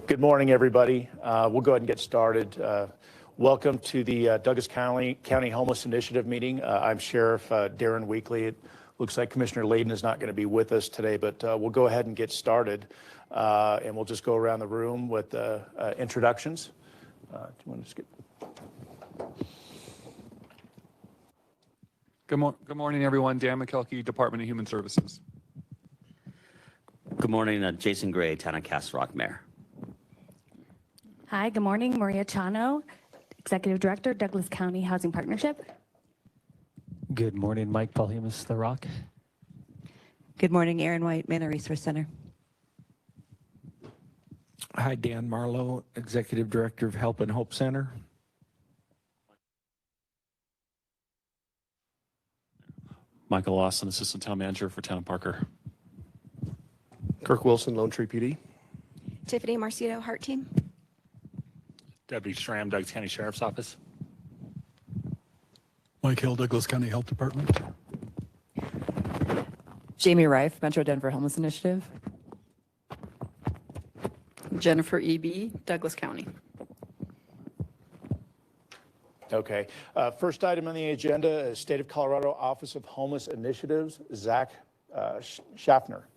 Good morning, everybody. We'll go ahead and get started. Welcome to the Douglas County Homeless Initiative meeting. I'm Sheriff Darren Weekly. It looks like Commissioner Layden is not going to be with us today, but we'll go ahead and get started. And we'll just go around the room with introductions. Do you want to skip? Good morning, everyone. Dan McKelkey, Department of Human Services. Good morning, Jason Gray, Town of Castle Rock Mayor. Hi, good morning. Maria Chano, Executive Director, Douglas County Housing Partnership. Good morning, Mike Palhumus, The Rock. Good morning, Aaron White, Manor Resource Center. Hi, Dan Marlowe, Executive Director of Help and Hope Center. Michael Lawson, Assistant Town Manager for Town Parker. Kirk Wilson, Lone Tree PD. Tiffany Marcito, Heart Team. Deputy Schramm, Douglas County Sheriff's Office. Mike Hill, Douglas County Health Department. Jamie Reif, Metro Denver Homeless Initiative. Jennifer E.B., Douglas County. Okay. First item on the agenda is State of Colorado Office of Homeless Initiatives, Zach Schaffner.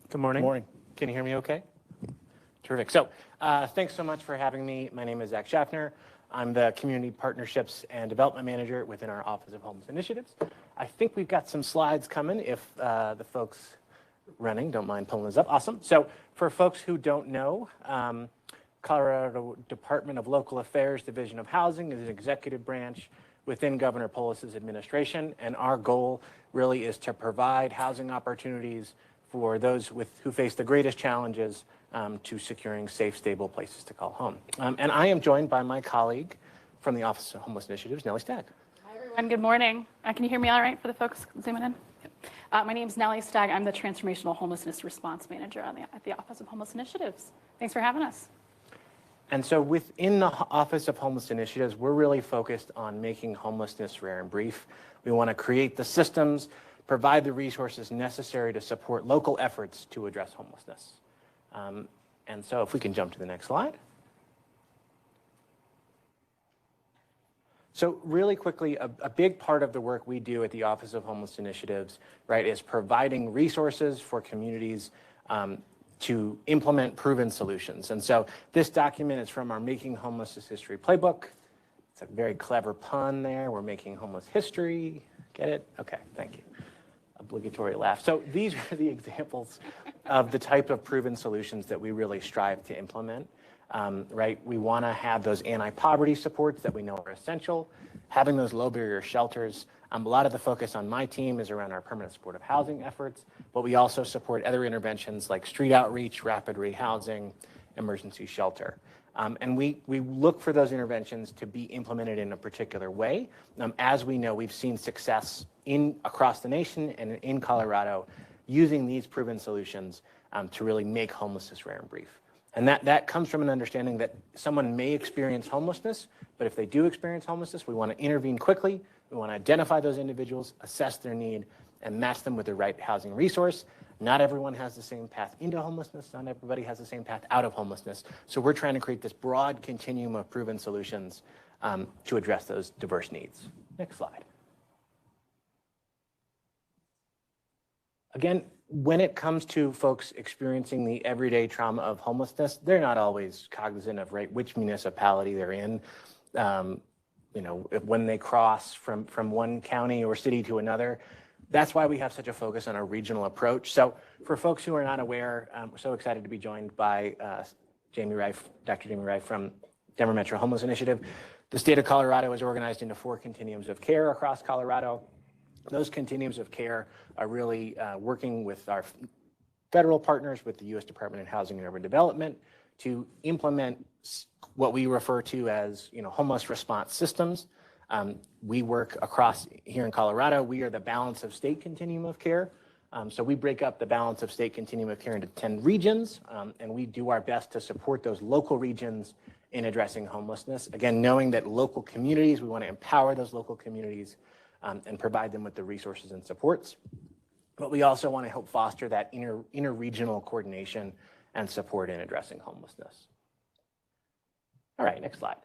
Good morning. Good morning. Can you hear me okay? Terrific. So thanks so much for having me. My name is Zach Schaffner. I'm the Community Partnerships and Development Manager within our Office of Homeless Initiatives. I think we've got some slides coming if the folks running don't mind pulling this up. Awesome. So for folks who don't know, Colorado Department of Local Affairs Division of Housing is an executive branch within Governor Polis's administration, and our goal really is to provide housing opportunities for those who face the greatest challenges to securing safe, stable places to call home. And I am joined by my colleague from the Office of Homeless Initiatives, Nellie Stagg. Hi, everyone. Good morning. Can you hear me all right for the folks zooming in? My name is Nellie Stagg. I'm the Transformational Homelessness Response Manager at the Office of Homeless Initiatives. Thanks for having us. And so within the Office of Homeless Initiatives, we're really focused on making homelessness rare and brief. We want to create the systems, provide the resources necessary to support local efforts to address homelessness. And so if we can jump to the next slide. So really quickly, a big part of the work we do at the Office of Homeless Initiatives, right, is providing resources for communities to implement proven solutions. And so this document is from our Making Homelessness History Playbook. It's a very clever pun there. We're making homeless history. Get it? Okay, thank you. Obligatory laugh. So these are the examples of the type of proven solutions that we really strive to implement, right? We want to have those anti-poverty supports that we know are essential, having those low barrier shelters. A lot of the focus on my team is around our permanent supportive housing efforts, but we also support other interventions like street outreach, rapid rehousing, emergency shelter. And we look for those interventions to be implemented in a particular way. As we know, we've seen success across the nation and in Colorado using these proven solutions to really make homelessness rare and brief. And that comes from an understanding that someone may experience homelessness, but if they do experience homelessness, we want to intervene quickly. We want to identify those individuals, assess their need, and match them with the right housing resource. Not everyone has the same path into homelessness. Not everybody has the same path out of homelessness. So we're trying to create this broad continuum of proven solutions to address those diverse needs. Next slide. Again, when it comes to folks experiencing the everyday trauma of homelessness, they're not always cognizant of which municipality they're in. When they cross from one county or city to another. That's why we have such a focus on a regional approach. So for folks who are not aware, we're so excited to be joined by Dr. Jamie Reif from Denver Metro Homeless Initiative. The state of Colorado is organized into 4 continuums of care across Colorado. Those continuums of care are really working with our federal partners, with the U.S. Department of Housing and Urban Development, to implement what we refer to as homeless response systems. We work across here in Colorado. We are the balance of state continuum of care. So we break up the balance of state continuum of care into 10 regions, and we do our best to support those local regions in addressing homelessness. Again, knowing that local communities, we want to empower those local communities and provide them with the resources and supports. but we also want to help foster that inter-regional coordination and support in addressing homelessness. All right, next slide.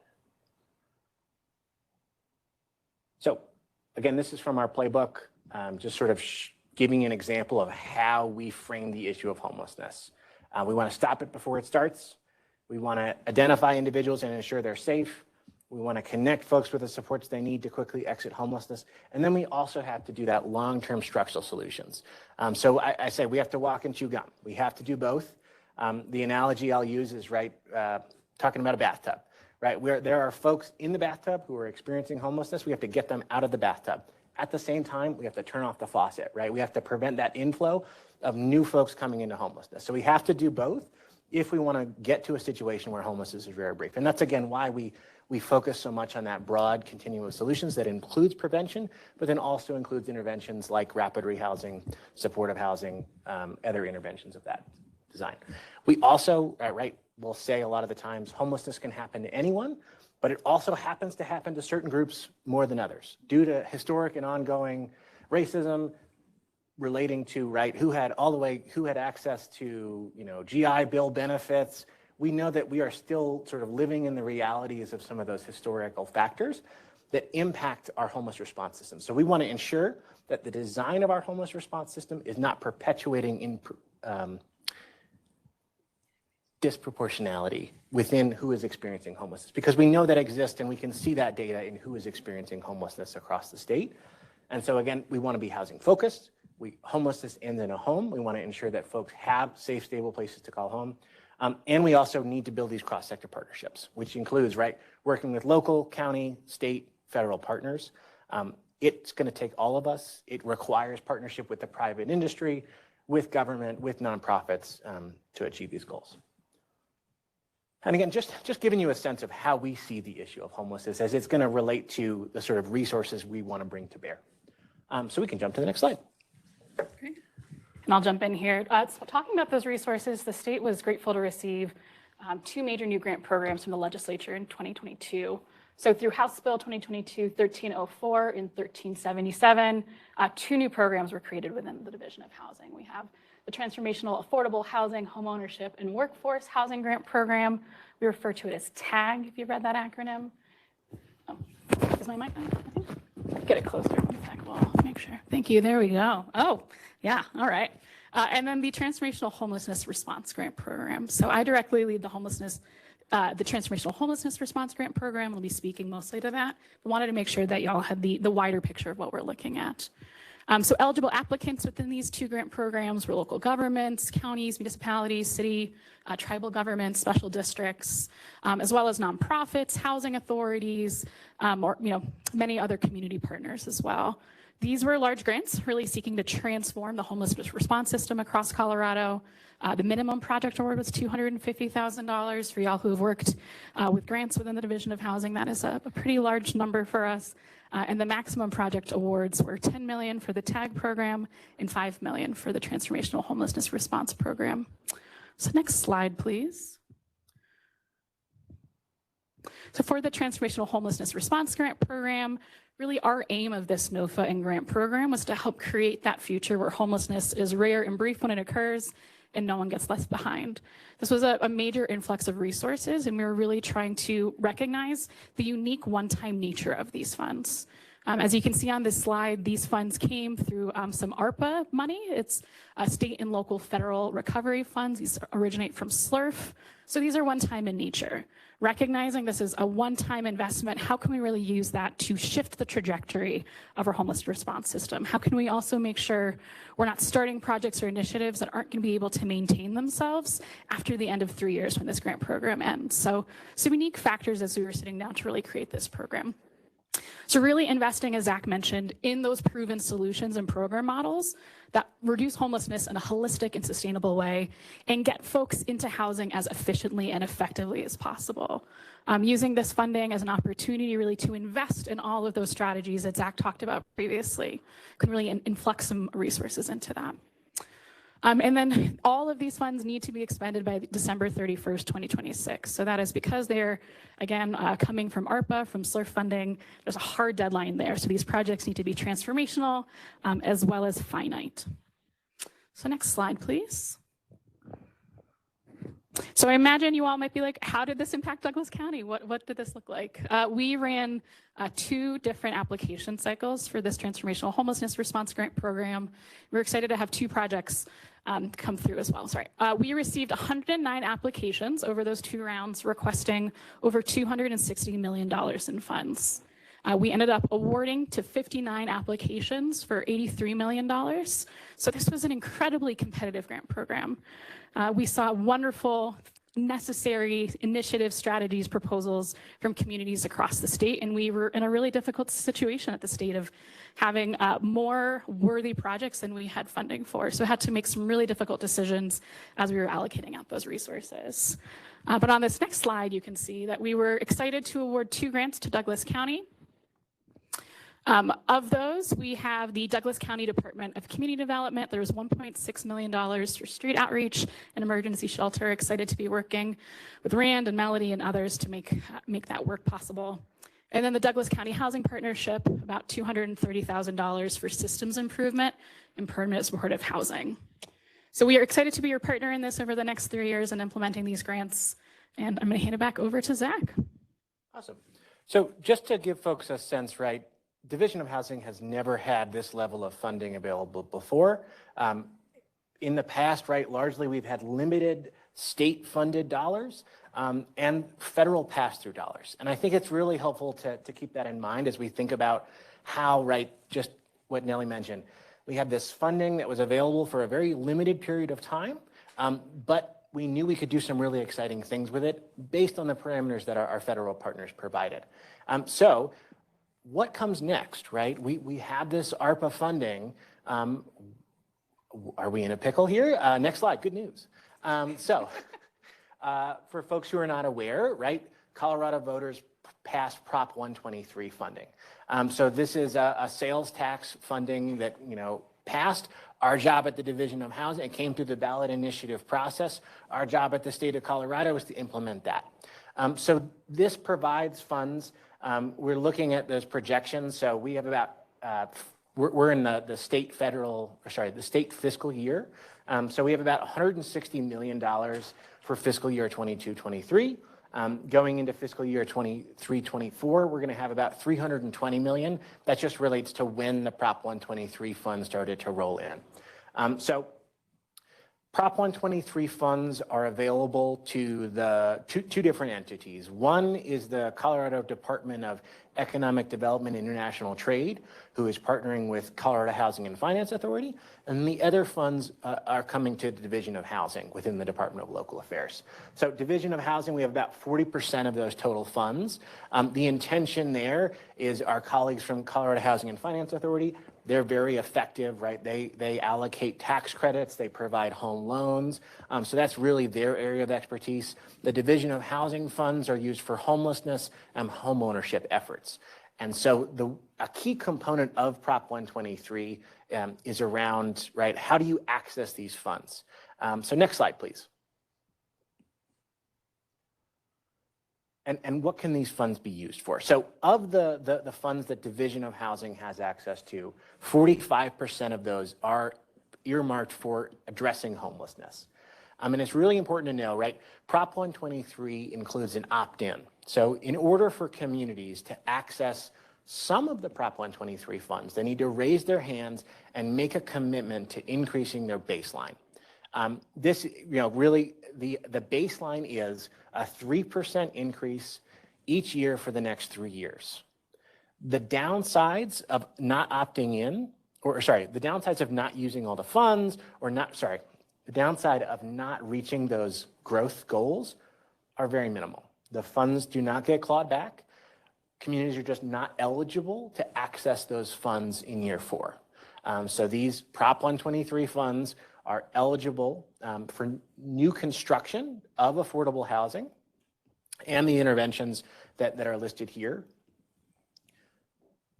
So again, this is from our playbook, just sort of giving an example of how we frame the issue of homelessness. We want to stop it before it starts. We want to identify individuals and ensure they're safe. We want to connect folks with the supports they need to quickly exit homelessness. And then we also have to do that long-term structural solutions. So I say we have to walk and chew gum. We have to do both. The analogy I'll use is talking about a bathtub, right? Where there are folks in the bathtub who are experiencing homelessness. We have to get them out of the bathtub. At the same time, we have to turn off the faucet, right? We have to prevent that inflow of new folks coming into homelessness. So we have to do both if we want to get to a situation where homelessness is very brief. And that's, again, why we focus so much on that broad continuum of solutions that includes prevention, but then also includes interventions like rapid rehousing, supportive housing, other interventions of that design. We also, we'll say a lot of the times homelessness can happen to anyone, but it also happens to happen to certain groups more than others due to historic and ongoing racism relating to who had access to GI Bill benefits. We know that we are still sort of living in the realities of some of those historical factors that impact our homeless response system. So we want to ensure that the design of our homeless response system is not perpetuating disproportionality within who is experiencing homelessness, because we know that exists and we can see that data in who is experiencing homelessness across the state. And so again, we want to be housing focused. Homelessness ends in a home. We want to ensure that folks have safe, stable places to call home. And we also need to build these cross-sector partnerships, which includes working with local, county, state, federal partners. It's going to take all of us. It requires partnership with the private industry, with government, with nonprofits to achieve these goals. And again, just giving you a sense of how we see the issue of homelessness as it's going to relate to the sort of resources we want to bring to bear. So we can jump to the next slide. Great. And I'll jump in here. So talking about those resources, the state was grateful to receive 2 major new grant programs from the legislature in 2022. So through House Bill 2022-1304 and 1377, 2 new programs were created within the Division of Housing. We have the Transformational Affordable Housing, Homeownership, and Workforce Housing Grant Program. We refer to it as TAG, if you've read that acronym. Oh, is my mic on? I think. Get it closer. 1 sec. We'll make sure. Thank you. There we go. Oh, yeah. All right. And then the Transformational Homelessness Response Grant Program. So I directly lead the Transformational Homelessness Response Grant Program. I'll be speaking mostly to that. I wanted to make sure that y'all had the wider picture of what we're looking at. So eligible applicants within these 2 grant programs were local governments, counties, municipalities, city, tribal governments, special districts, as well as nonprofits, housing authorities, or many other community partners as well. These were large grants really seeking to transform the homeless response system across Colorado. The minimum project award was $250,000 for y'all who have worked with grants within the Division of Housing. That is a pretty large number for us. And the maximum project awards were $10 million for the TAG program and $5 million for the Transformational Homelessness Response Program. So next slide, please. So for the Transformational Homelessness Response Grant Program, really our aim of this NOFA and grant program was to help create that future where homelessness is rare and brief when it occurs and no one gets left behind. This was a major influx of resources, and we were really trying to recognize the unique one-time nature of these funds. As you can see on this slide, these funds came through some ARPA money. It's state and local federal recovery funds. These originate from SLRF. So these are one-time in nature. Recognizing this is a one-time investment, how can we really use that to shift the trajectory of our homeless response system? How can we also make sure we're not starting projects or initiatives that aren't going to be able to maintain themselves after the end of 3 years when this grant program ends? So some unique factors as we were sitting down to really create this program. So really investing, as Zach mentioned, in those proven solutions and program models that reduce homelessness in a holistic and sustainable way and get folks into housing as efficiently and effectively as possible. Using this funding as an opportunity really to invest in all of those strategies that Zach talked about previously, can really influx some resources into that. And then all of these funds need to be expended by December 31st, 2026. So that is because they're, again, coming from ARPA, from SLRF funding. There's a hard deadline there. So these projects need to be transformational as well as finite. So next slide, please. So I imagine you all might be like, how did this impact Douglas County? What did this look like? We ran 2 different application cycles for this transformational homelessness response grant program. We're excited to have 2 projects come through as well. Sorry. We received 109 applications over those 2 rounds, requesting over $260 million in funds. We ended up awarding to 59 applications for $83 million. So this was an incredibly competitive grant program. We saw wonderful, necessary initiatives, strategies, proposals from communities across the state, and we were in a really difficult situation at the state of having more worthy projects than we had funding for. So I had to make some really difficult decisions as we were allocating out those resources. But on this next slide, you can see that we were excited to award 2 grants to Douglas County. Of those, we have the Douglas County Department of Community Development. There's $1.6 million for street outreach and emergency shelter. Excited to be working with Rand and Melody and others to make that work possible. And then the Douglas County Housing Partnership, about $230,000 for systems improvement and permanent supportive housing. So we are excited to be your partner in this over the next 3 years and implementing these grants. And I'm going to hand it back over to Zach. Awesome. So just to give folks a sense, right, Division of Housing has never had this level of funding available before. In the past, right, largely we've had limited state-funded dollars and federal pass-through dollars. And I think it's really helpful to keep that in mind as we think about how, right, just what Nellie mentioned. We had this funding that was available for a very limited period of time, but we knew we could do some really exciting things with it based on the parameters that our federal partners provided. So what comes next, right? We have this ARPA funding. Are we in a pickle here? Next slide, good news. For folks who are not aware, right, Colorado voters passed Prop 123 funding. So this is a sales tax funding that, passed. Our job at the Division of Housing, it came through the ballot initiative process. Our job at the state of Colorado is to implement that. So this provides funds. We're looking at those projections. So we have about, we're in the state fiscal year. So we have about $160 million for fiscal year 22-23. Going into fiscal year 23-24, we're going to have about $320 million. That just relates to when the Prop 123 funds started to roll in. So Prop 123 funds are available to the two different entities. One is the Colorado Department of Economic Development and International Trade, who is partnering with Colorado Housing and Finance Authority, and the other funds are coming to the Division of Housing within the Department of Local Affairs. So Division of Housing, we have about 40% of those total funds. The intention there is our colleagues from Colorado Housing and Finance Authority, they're very effective, right? They allocate tax credits, they provide home loans. So that's really their area of expertise. The Division of Housing funds are used for homelessness and home ownership efforts. And so a key component of Prop 123 is around, right, how do you access these funds? So next slide, please. And what can these funds be used for? So of the funds that Division of Housing has access to, 45% of those are earmarked for addressing homelessness. And it's really important to know, right, Prop 123 includes an opt-in. So in order for communities to access some of the Prop 123 funds, they need to raise their hands and make a commitment to increasing their baseline. This, really, the baseline is a 3% increase each year for the next 3 years. The downsides of not opting in, the downsides of not using all the funds, the downside of not reaching those growth goals are very minimal. The funds do not get clawed back. Communities are just not eligible to access those funds in year 4. So these Prop 123 funds are eligible for new construction of affordable housing and the interventions that are listed here.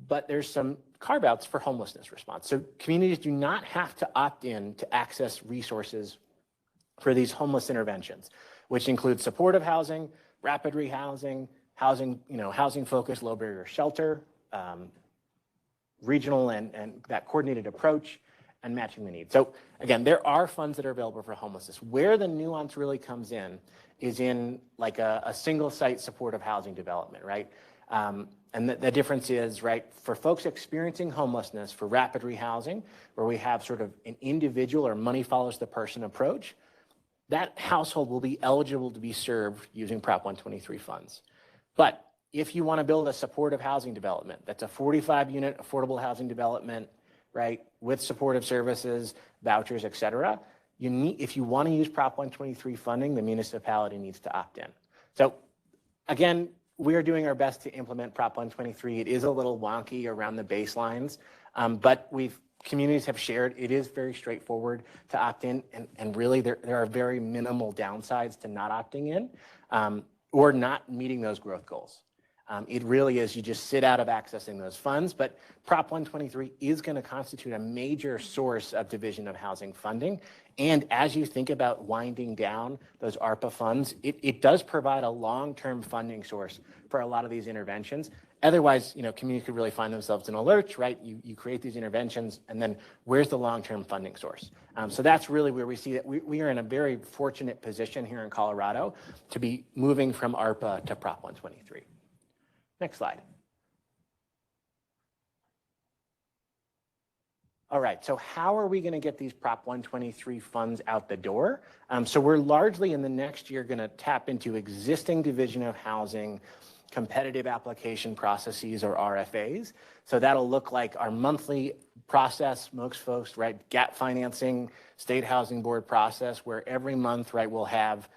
But there's some carve-outs for homelessness response. So communities do not have to opt in to access resources for these homeless interventions, which include supportive housing, rapid rehousing, housing-focused low-barrier shelter, regional and that coordinated approach, and matching the need. So again, there are funds that are available for homelessness. Where the nuance really comes in is in like a single site supportive housing development, right? And the difference is, right, for folks experiencing homelessness for rapid rehousing, where we have sort of an individual or money follows the person approach, that household will be eligible to be served using Prop 123 funds. But if you want to build a supportive housing development, that's a 45-unit affordable housing development, right, with supportive services, vouchers, et cetera, if you want to use Prop 123 funding, the municipality needs to opt in. So again, we are doing our best to implement Prop 123. It is a little wonky around the baselines, but communities have shared it is very straightforward to opt in, and really there are very minimal downsides to not opting in or not meeting those growth goals. It really is, you just sit out of accessing those funds, but Prop 123 is going to constitute a major source of division of housing funding. And as you think about winding down those ARPA funds, it does provide a long-term funding source for a lot of these interventions. Otherwise, communities could really find themselves in a lurch, right? You create these interventions, and then where's the long-term funding source? So that's really where we see that we are in a very fortunate position here in Colorado to be moving from ARPA to Prop 123. Next slide. All right, so how are we going to get these Prop 123 funds out the door? So we're largely in the next year going to tap into existing division of housing competitive application processes, or RFAs. So that'll look like our monthly process, most folks, right, gap financing, state housing board process, where every month, right, we'll have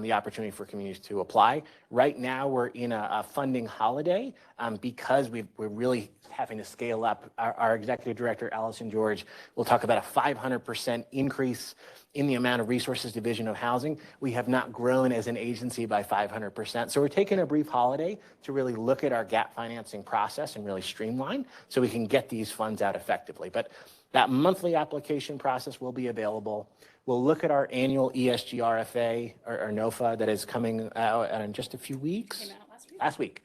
the opportunity for communities to apply. Right now, we're in a funding holiday because we're really having to scale up. Our executive director, Allison George, will talk about a 500% increase in the amount of resources division of housing. We have not grown as an agency by 500%. So we're taking a brief holiday to really look at our gap financing process and really streamline so we can get these funds out effectively. But that monthly application process will be available. We'll look at our annual ESG RFA or NOFA that is coming out in just a few weeks. Came out last week.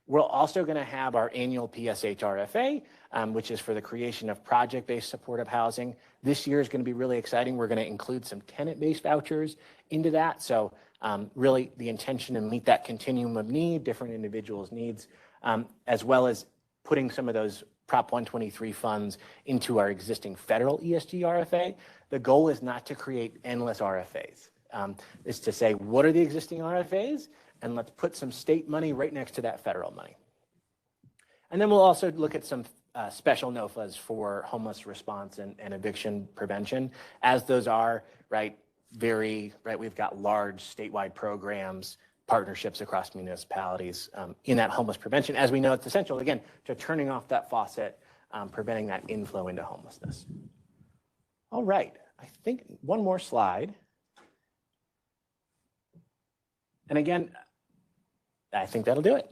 We're also going to have our annual PSH RFA, which is for the creation of project-based supportive housing. This year is going to be really exciting. We're going to include some tenant-based vouchers into that. So really the intention to meet that continuum of need, different individuals' needs, as well as putting some of those Prop 123 funds into our existing federal ESG RFA. The goal is not to create endless RFAs. It's to say, what are the existing RFAs? And let's put some state money right next to that federal money. And then we'll also look at some special NOFAs for homeless response and eviction prevention, as those are, right, we've got large statewide programs, partnerships across municipalities in that homeless prevention. As we know, it's essential, again, to turning off that faucet, preventing that inflow into homelessness. All right, I think one more slide. And again, I think that'll do it.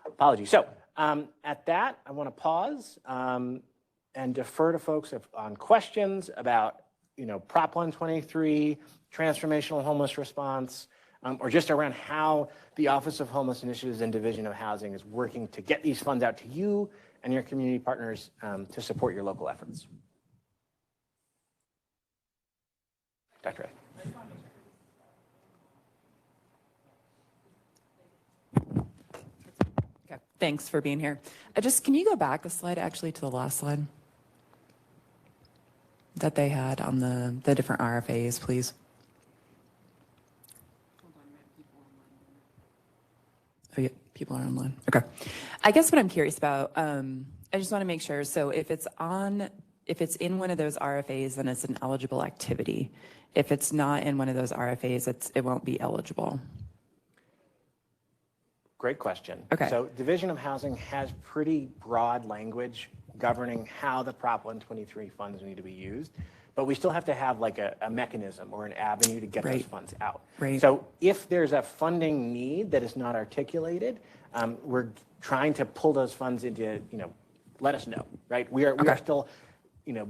Apologies. So at that, I want to pause and defer to folks on questions about, Prop 123, transformational homeless response, or just around how the Office of Homeless Initiatives and Division of Housing is working to get these funds out to you and your community partners to support your local efforts. Dr. A. Okay, thanks for being here. Can you go back a slide actually to the last slide that they had on the different RFAs, please? Oh, yeah, people are online. Okay. I guess what I'm curious about, I just want to make sure. So if it's in one of those RFAs, then it's an eligible activity. If it's not in one of those RFAs, it won't be eligible. Great question. Okay. So Division of Housing has pretty broad language governing how the Prop 123 funds need to be used, but we still have to have like a mechanism or an avenue to get those funds out. Right. So if there's a funding need that is not articulated, we're trying to pull those funds into, let us know, right? We are still,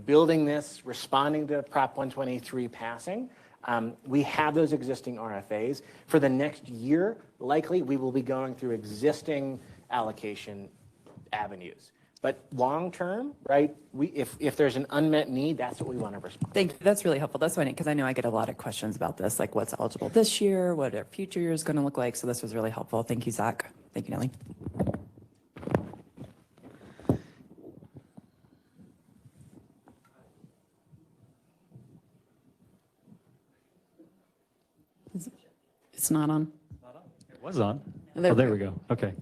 building this, responding to Prop 123 passing. We have those existing RFAs. For the next year, likely we will be going through existing allocation avenues. But long-term, right, if there's an unmet need, that's what we want to respond. Thank you. That's really helpful. That's funny because I know I get a lot of questions about this, like what's eligible this year, what our future year is going to look like. So this was really helpful. Thank you, Zach. Thank you, Nellie. It's not on. It was on. There Oh, we there we go. Okay.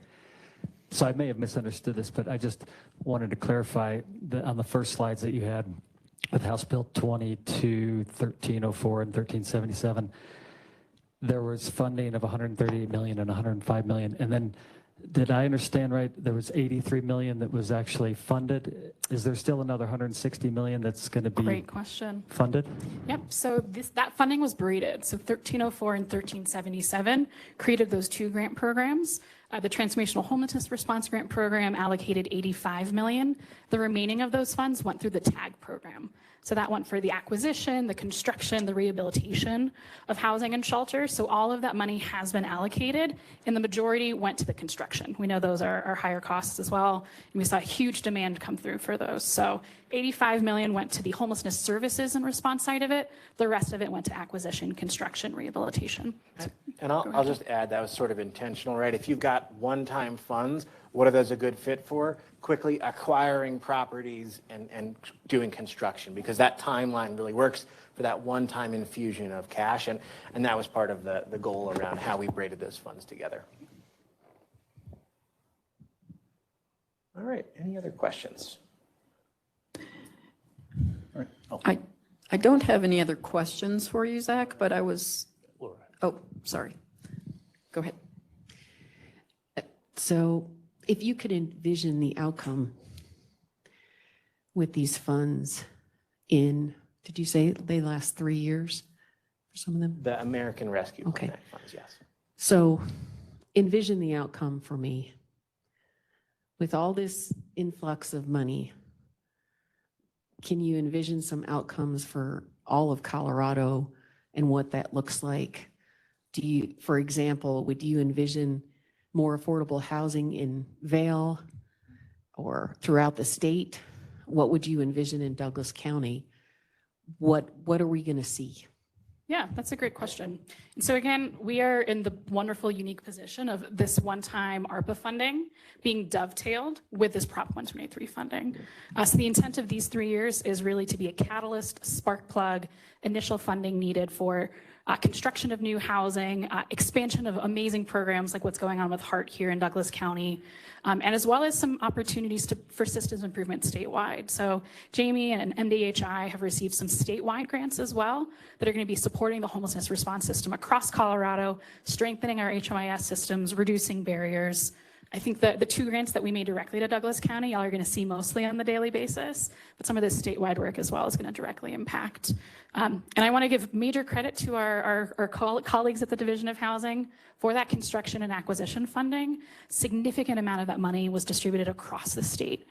So I may have misunderstood this, but I just wanted to clarify that on the first slides that you had with House Bill 22, 1304, and 1377, there was funding of 138 million and 105 million. And then, did I understand right, there was 83 million that was actually funded? Is there still another 160 million that's going to be Great question. funded? Yep, so that funding was braided. So 1304 and 1377 created those two grant programs. The Transformational Homelessness Response Grant Program allocated 85 million. The remaining of those funds went through the TAG program. So that went for the acquisition, the construction, the rehabilitation of housing and shelters. So all of that money has been allocated, and the majority went to the construction. We know those are higher costs as well, and we saw huge demand come through for those. So 85 million went to the homelessness services and response side of it. The rest of it went to acquisition, construction, rehabilitation. And I'll just add, that was sort of intentional, right? If you've got one-time funds, what are those a good fit for? Quickly acquiring properties and doing construction, because that timeline really works for that one-time infusion of cash. And that was part of the goal around how we braided those funds together. All right, any other questions? All right. Oh. I don't have any other questions for you, Zach, but I was, oh, sorry. Go ahead. So if you could envision the outcome with these funds in, did you say they last 3 years for some of them? The American Rescue Okay. Plan Act funds, yes. So envision the outcome for me. With all this influx of money, can you envision some outcomes for all of Colorado and what that looks like? Do you, for example, would you envision more affordable housing in Vail or throughout the state? What would you envision in Douglas County? What are we going to see? Yeah, that's a great question. And so again, we are in the wonderful, unique position of this one-time ARPA funding being dovetailed with this Prop 123 funding. So the intent of these 3 years is really to be a catalyst, spark plug, initial funding needed for construction of new housing, expansion of amazing programs like what's going on with HEART here in Douglas County, and as well as some opportunities for systems improvement statewide. So Jamie and DCHI have received some statewide grants as well that are going to be supporting the homelessness response system across Colorado, strengthening our HMIS systems, reducing barriers. I think the two grants that we made directly to Douglas County, y'all are going to see mostly on the daily basis, but some of this statewide work as well is going to directly impact. And I want to give major credit to our colleagues at the Division of Housing for that construction and acquisition funding. Significant amount of that money was distributed across the state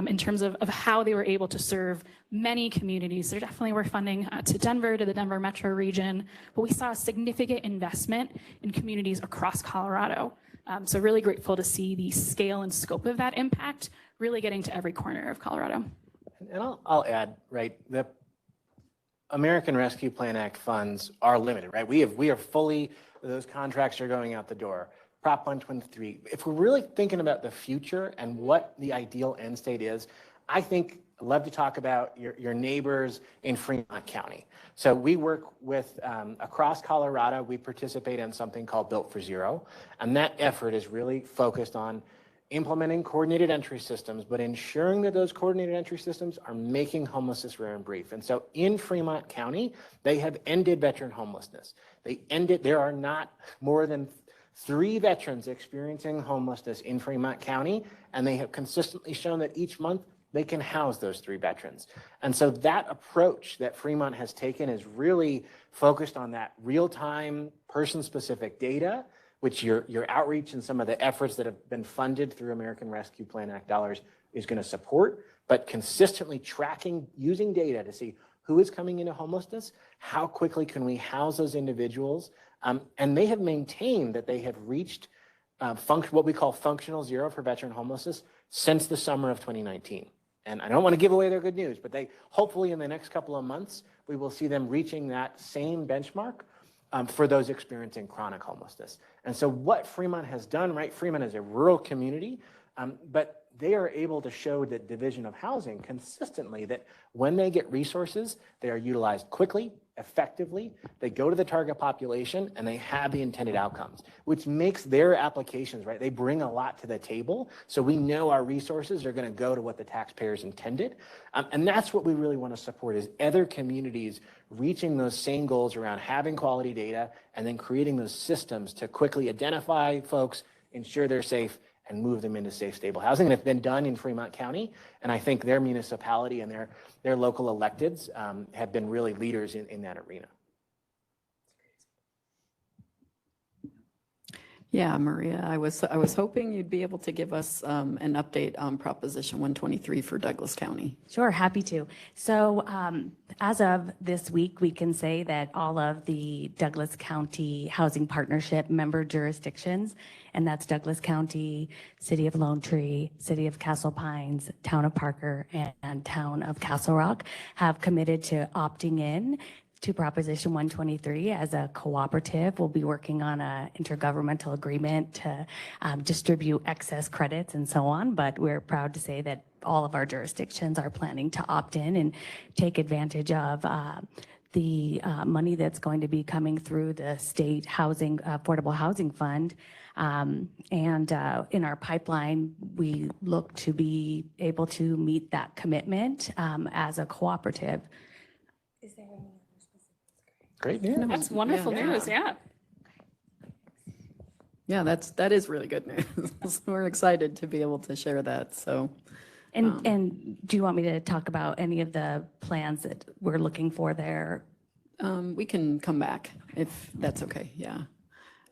in terms of how they were able to serve many communities. There definitely were funding to Denver, to the Denver metro region, but we saw a significant investment in communities across Colorado. So really grateful to see the scale and scope of that impact really getting to every corner of Colorado. And I'll add, right, the American Rescue Plan Act funds are limited, right? We are fully, those contracts are going out the door. Prop 123, if we're really thinking about the future and what the ideal end state is, I think I'd love to talk about your neighbors in Fremont County. So we work with, across Colorado, we participate in something called Built for Zero. And that effort is really focused on implementing coordinated entry systems, but ensuring that those coordinated entry systems are making homelessness rare and brief. And so in Fremont County, they have ended veteran homelessness. There are not more than 3 veterans experiencing homelessness in Fremont County, and they have consistently shown that each month they can house those 3 veterans. And so that approach that Fremont has taken is really focused on that real-time, person-specific data, which your outreach and some of the efforts that have been funded through American Rescue Plan Act dollars is going to support, but consistently tracking, using data to see who is coming into homelessness, how quickly can we house those individuals, and they have maintained that they have reached what we call functional zero for veteran homelessness since the summer of 2019. And I don't want to give away their good news, but they hopefully in the next couple of months, we will see them reaching that same benchmark for those experiencing chronic homelessness. And so what Fremont has done, right? Fremont is a rural community, but they are able to show the Division of Housing consistently that when they get resources, they are utilized quickly, effectively, they go to the target population, and they have the intended outcomes, which makes their applications, right? They bring a lot to the table, so we know our resources are going to go to what the taxpayers intended. And that's what we really want to support is other communities reaching those same goals around having quality data and then creating those systems to quickly identify folks, ensure they're safe, and move them into safe, stable housing. And it's been done in Fremont County. And I think their municipality and their local electeds have been really leaders in that arena. Yeah, Maria, I was hoping you'd be able to give us an update on Proposition 123 for Douglas County. Sure, happy to. So as of this week, we can say that all of the Douglas County Housing Partnership member jurisdictions, and that's Douglas County, City of Lone Tree, City of Castle Pines, Town of Parker, and Town of Castle Rock, have committed to opting in to Proposition 123 as a cooperative. We'll be working on an intergovernmental agreement to distribute excess credits and so on, but we're proud to say that all of our jurisdictions are planning to opt in and take advantage of the money that's going to be coming through the state housing, affordable housing fund. And in our pipeline, we look to be able to meet that commitment as a cooperative. Is there any? Great news. That's wonderful news, yeah. Yeah, that is really good news. We're excited to be able to share that, so. And do you want me to talk about any of the plans that we're looking for there? We can come back if that's okay, yeah.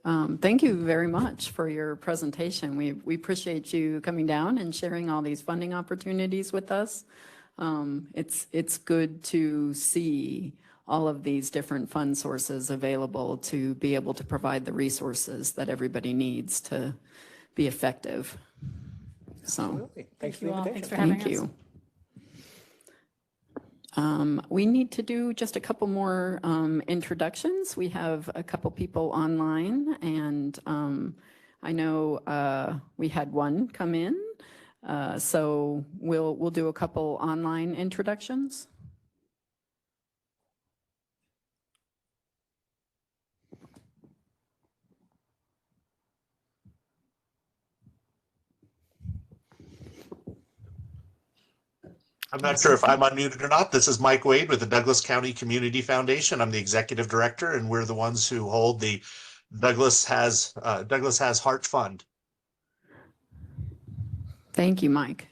Thank you very much for your presentation. We appreciate you coming down and sharing all these funding opportunities with us. It's good to see all of these different fund sources available to be able to provide the resources that everybody needs to be effective. So, absolutely. Thanks for the all. invitation. Thanks for having thank us. you. We need to do just a couple more introductions. We have a couple people online, and I know we had one come in, so we'll do a couple online introductions. I'm not sure if I'm unmuted or not. This is Mike Wade with the Douglas County Community Foundation. I'm the executive director, and we're the ones who hold the Douglas Has Heart Fund. Thank you, Mike.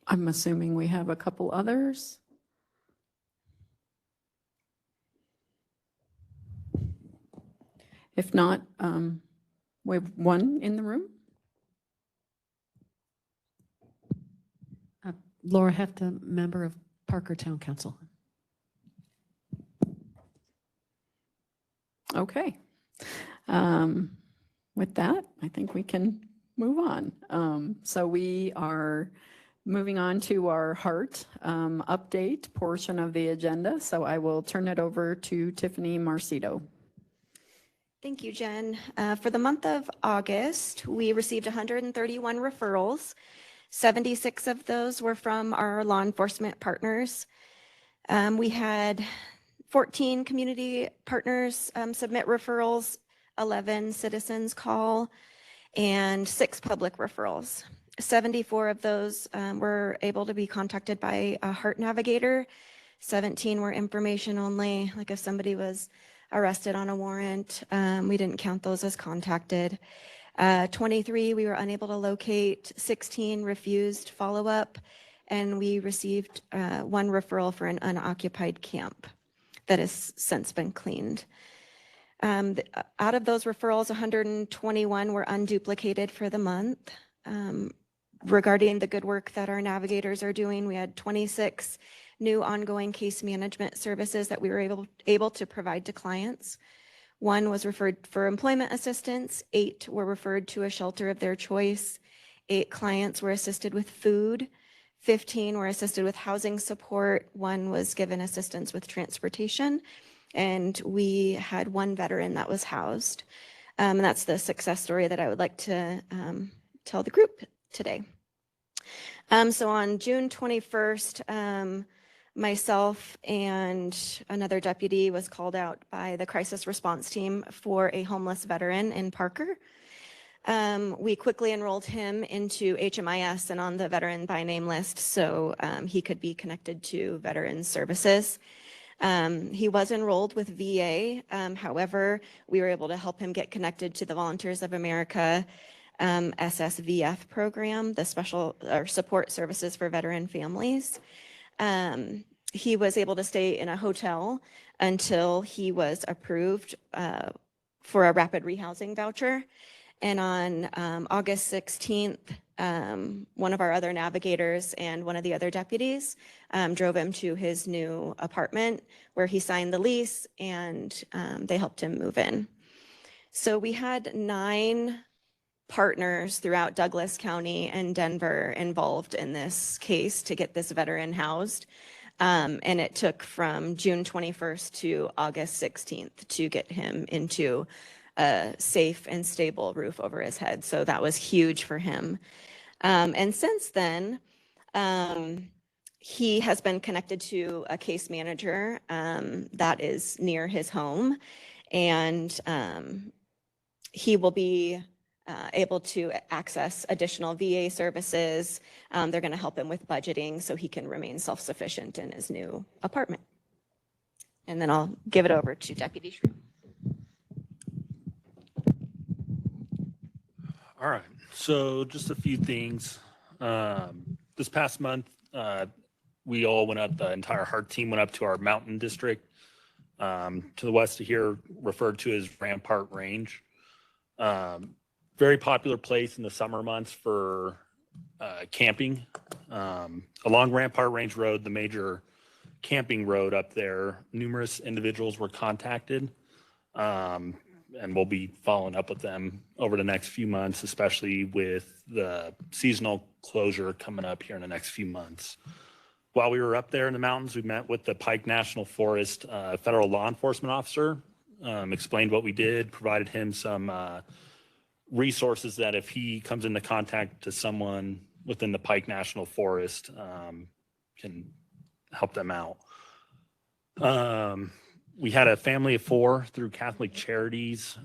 I'm assuming we have a couple others. If not, we have one in the room. Laura Hefta, member of Parker Town Council. Okay. With that, I think we can move on. So we are moving on to our heart update portion of the agenda. So I will turn it over to Tiffany Marcito. Thank you, Jen. For the month of August, we received 131 referrals. 76 of those were from our law enforcement partners. We had 14 community partners submit referrals, 11 citizens call, and 6 public referrals. 74 of those were able to be contacted by a heart navigator. 17 were information only, like if somebody was arrested on a warrant. We didn't count those as contacted. 23 we were unable to locate, 16 refused follow-up, and we received 1 referral for an unoccupied camp that has since been cleaned. Out of those referrals, 121 were unduplicated for the month. regarding the good work that our navigators are doing. We had 26 new ongoing case management services that we were able to provide to clients. 1 was referred for employment assistance, 8 were referred to a shelter of their choice, 8 clients were assisted with food, 15 were assisted with housing support, 1 was given assistance with transportation, and we had 1 veteran that was housed. And that's the success story that I would like to tell the group today. So on June 21st, myself and another deputy was called out by the crisis response team for a homeless veteran in Parker. We quickly enrolled him into HMIS and on the veteran by name list so he could be connected to veteran services. He was enrolled with VA. However, we were able to help him get connected to the Volunteers of America SSVF program, the special or support services for veteran families. He was able to stay in a hotel until he was approved for a rapid rehousing voucher. And on August 16th, one of our other navigators and one of the other deputies drove him to his new apartment where he signed the lease and they helped him move in. So we had 9 partners throughout Douglas County and Denver involved in this case to get this veteran housed. And it took from June 21st to August 16th to get him into a safe and stable roof over his head. So that was huge for him. And since then, he has been connected to a case manager that is near his home. And he will be able to access additional VA services. They're going to help him with budgeting so he can remain self-sufficient in his new apartment. And then I'll give it over to Deputy Shrew. All right, so just a few things. This past month, we all went up, the entire HEART team went up to our mountain district to the west of here, referred to as Rampart Range. Very popular place in the summer months for camping. Along Rampart Range Road, the major camping road up there, numerous individuals were contacted. And we'll be following up with them over the next few months, especially with the seasonal closure coming up here in the next few months. While we were up there in the mountains, we met with the Pike National Forest federal law enforcement officer, explained what we did, provided him some resources that if he comes into contact to someone within the Pike National Forest, can help them out. We had a family of 4 through Catholic Charities.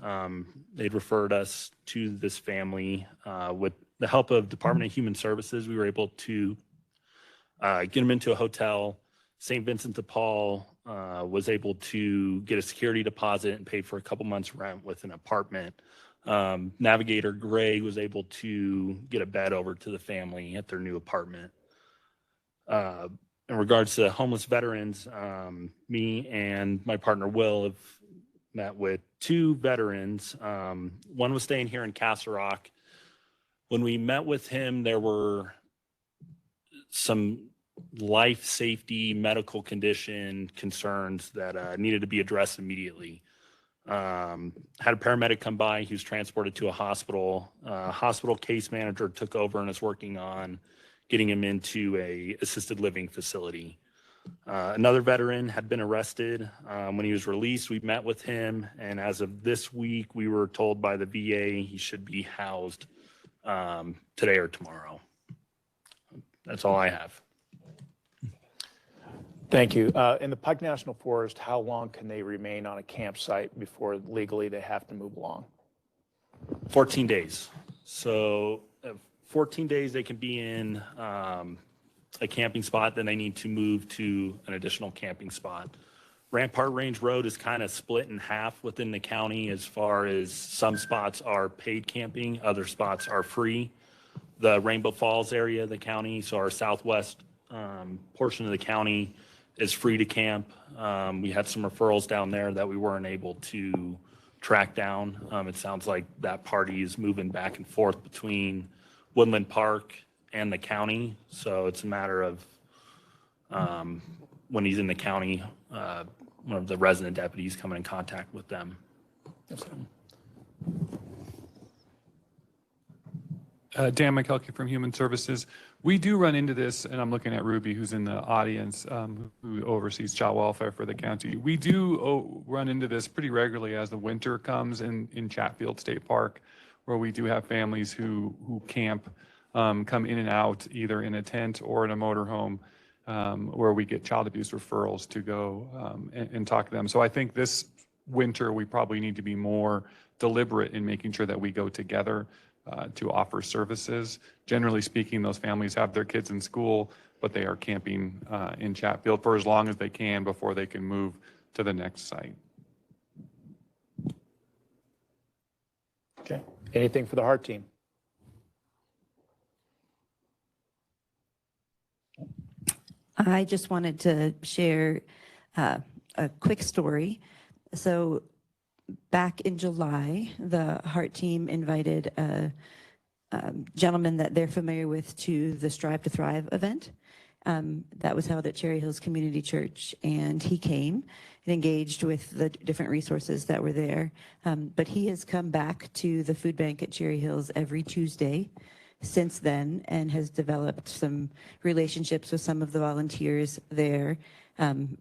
They'd referred us to this family. With the help of Department of Human Services, we were able to get them into a hotel. St. Vincent de Paul was able to get a security deposit and pay for a couple months rent with an apartment. Navigator Gray was able to get a bed over to the family at their new apartment. In regards to homeless veterans, me and my partner Will have met with 2 veterans. One was staying here in Castle Rock. When we met with him, there were some life safety, medical condition concerns that needed to be addressed immediately. Had a paramedic come by. He was transported to a hospital. Hospital case manager took over and is working on getting him into a assisted living facility. Another veteran had been arrested. When he was released, we met with him, and as of this week, we were told by the VA he should be housed today or tomorrow. That's all I have. Thank you. In the Pike National Forest, how long can they remain on a campsite before legally they have to move along? 14 days. So 14 days they can be in a camping spot, then they need to move to an additional camping spot. Rampart Range Road is kind of split in half within the county as far as some spots are paid camping, other spots are free. The Rainbow Falls area of the county, so our southwest portion of the county is free to camp. We had some referrals down there that we weren't able to track down. It sounds like that party is moving back and forth between Woodland Park and the county. So it's a matter of when he's in the county, one of the resident deputies coming in contact with them. So. Dan McKelkey from Human Services. We do run into this, and I'm looking at Ruby, who's in the audience, who oversees child welfare for the county. We do run into this pretty regularly as the winter comes in Chatfield State Park, where we do have families who camp, come in and out, either in a tent or in a motorhome, where we get child abuse referrals to go and talk to them. So I think this winter, we probably need to be more deliberate in making sure that we go together to offer services. Generally speaking, those families have their kids in school, but they are camping in Chatfield for as long as they can before they can move to the next site. Okay. Anything for the Heart team? I just wanted to share a quick story. So back in July, the Heart team invited a gentleman that they're familiar with to the Strive to Thrive event that was held at Cherry Hills Community Church, and he came and engaged with the different resources that were there. But he has come back to the food bank at Cherry Hills every Tuesday since then and has developed some relationships with some of the volunteers there. On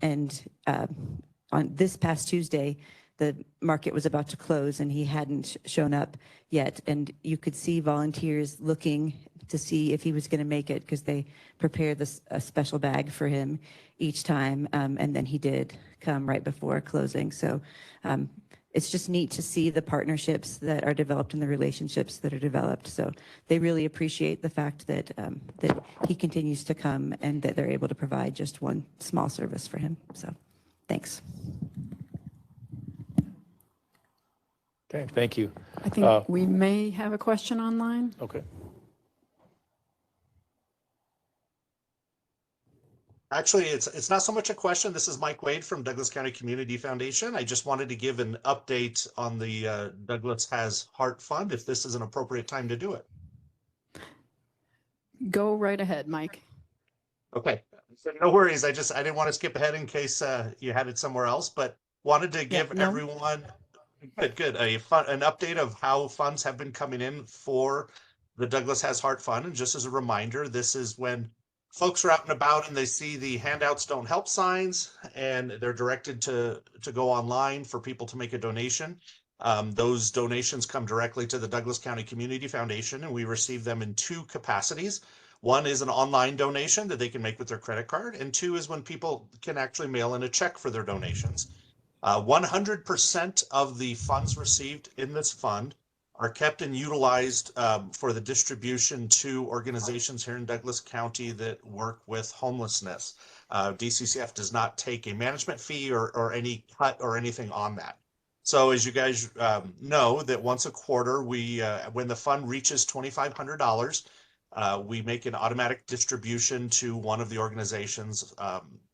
this past Tuesday, the market was about to close and he hadn't shown up yet. And you could see volunteers looking to see if he was going to make it because they prepared a special bag for him each time. And then he did come right before closing. So it's just neat to see the partnerships that are developed and the relationships that are developed. So they really appreciate the fact that that he continues to come and that they're able to provide just one small service for him. So thanks. Okay, thank you. I think we may have a question online. Okay. Actually, it's not so much a question. This is Mike Wade from Douglas County Community Foundation. I just wanted to give an update on the Douglas Has Heart Fund, if this is an appropriate time to do it. Go right ahead, Mike. Okay, so no worries. I didn't want to skip ahead in case you had it somewhere else, but wanted to give everyone good an update of how funds have been coming in for the Douglas Has Heart Fund. And just as a reminder, this is when folks are out and about and they see the handouts don't help signs and they're directed to go online for people to make a donation. Those donations come directly to the Douglas County Community Foundation, and we receive them in two capacities. One is an online donation that they can make with their credit card, and two is when people can actually mail in a check for their donations. 100% of the funds received in this fund are kept and utilized for the distribution to organizations here in Douglas County that work with homelessness. DCCF does not take a management fee or any cut or anything on that. So as you guys know, that once a quarter, we when the fund reaches $2,500, we make an automatic distribution to one of the organizations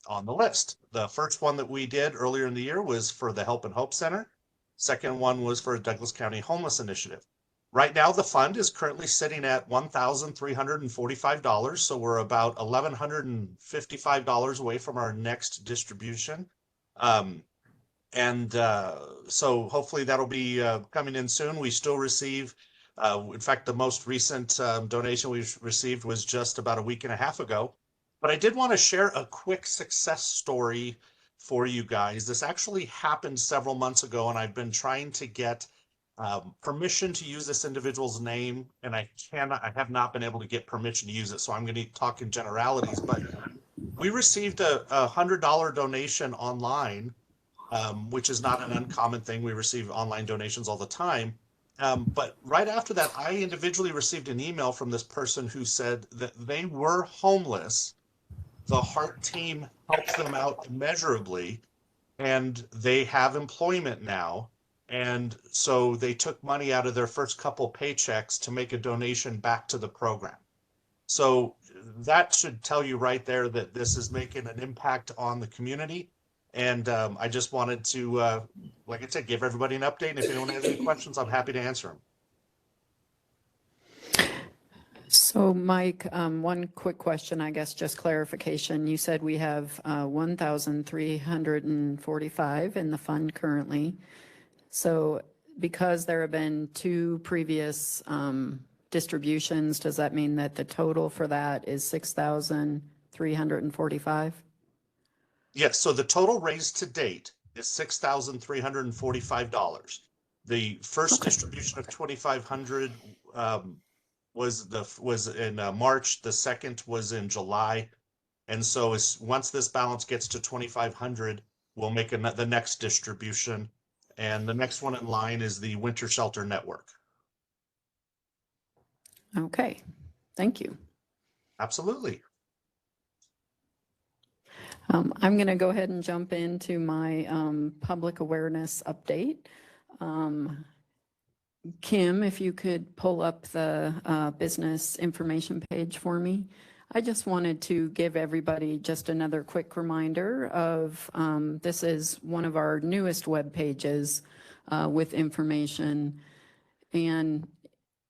on the list. The first one that we did earlier in the year was for the Help and Hope Center. Second one was for Douglas County Homeless Initiative. Right now, the fund is currently sitting at $1,345, so we're about $1,155 away from our next distribution. So hopefully that'll be coming in soon. We still receive, in fact, the most recent donation we've received was just about a week and a half ago. But I did want to share a quick success story for you guys. This actually happened several months ago, and I've been trying to get permission to use this individual's name, and I have not been able to get permission to use it, so I'm going to talk in generalities. But we received a $100 donation online, which is not an uncommon thing. We receive online donations all the time. But right after that, I individually received an email from this person who said that they were homeless. The Heart team helps them out immeasurably, and they have employment now. And so they took money out of their first couple paychecks to make a donation back to the program. So that should tell you right there that this is making an impact on the community. And I just wanted to, like I said, give everybody an update. And if anyone has any questions, I'm happy to answer them. So Mike, one quick question, I guess, just clarification. You said we have 1,345 in the fund currently. So because there have been 2 previous distributions, does that mean that the total for that is 6,345? Yes, so the total raised to date is $6,345. The first distribution of 2,500 was in March. The second was in July, and so once this balance gets to 2,500, we'll make the next distribution, and the next one in line is the Winter Shelter Network. Okay, thank you. Absolutely. I'm going to go ahead and jump into my public awareness update. Kim, if you could pull up the business information page for me. I just wanted to give everybody just another quick reminder of this is one of our newest web pages with information. And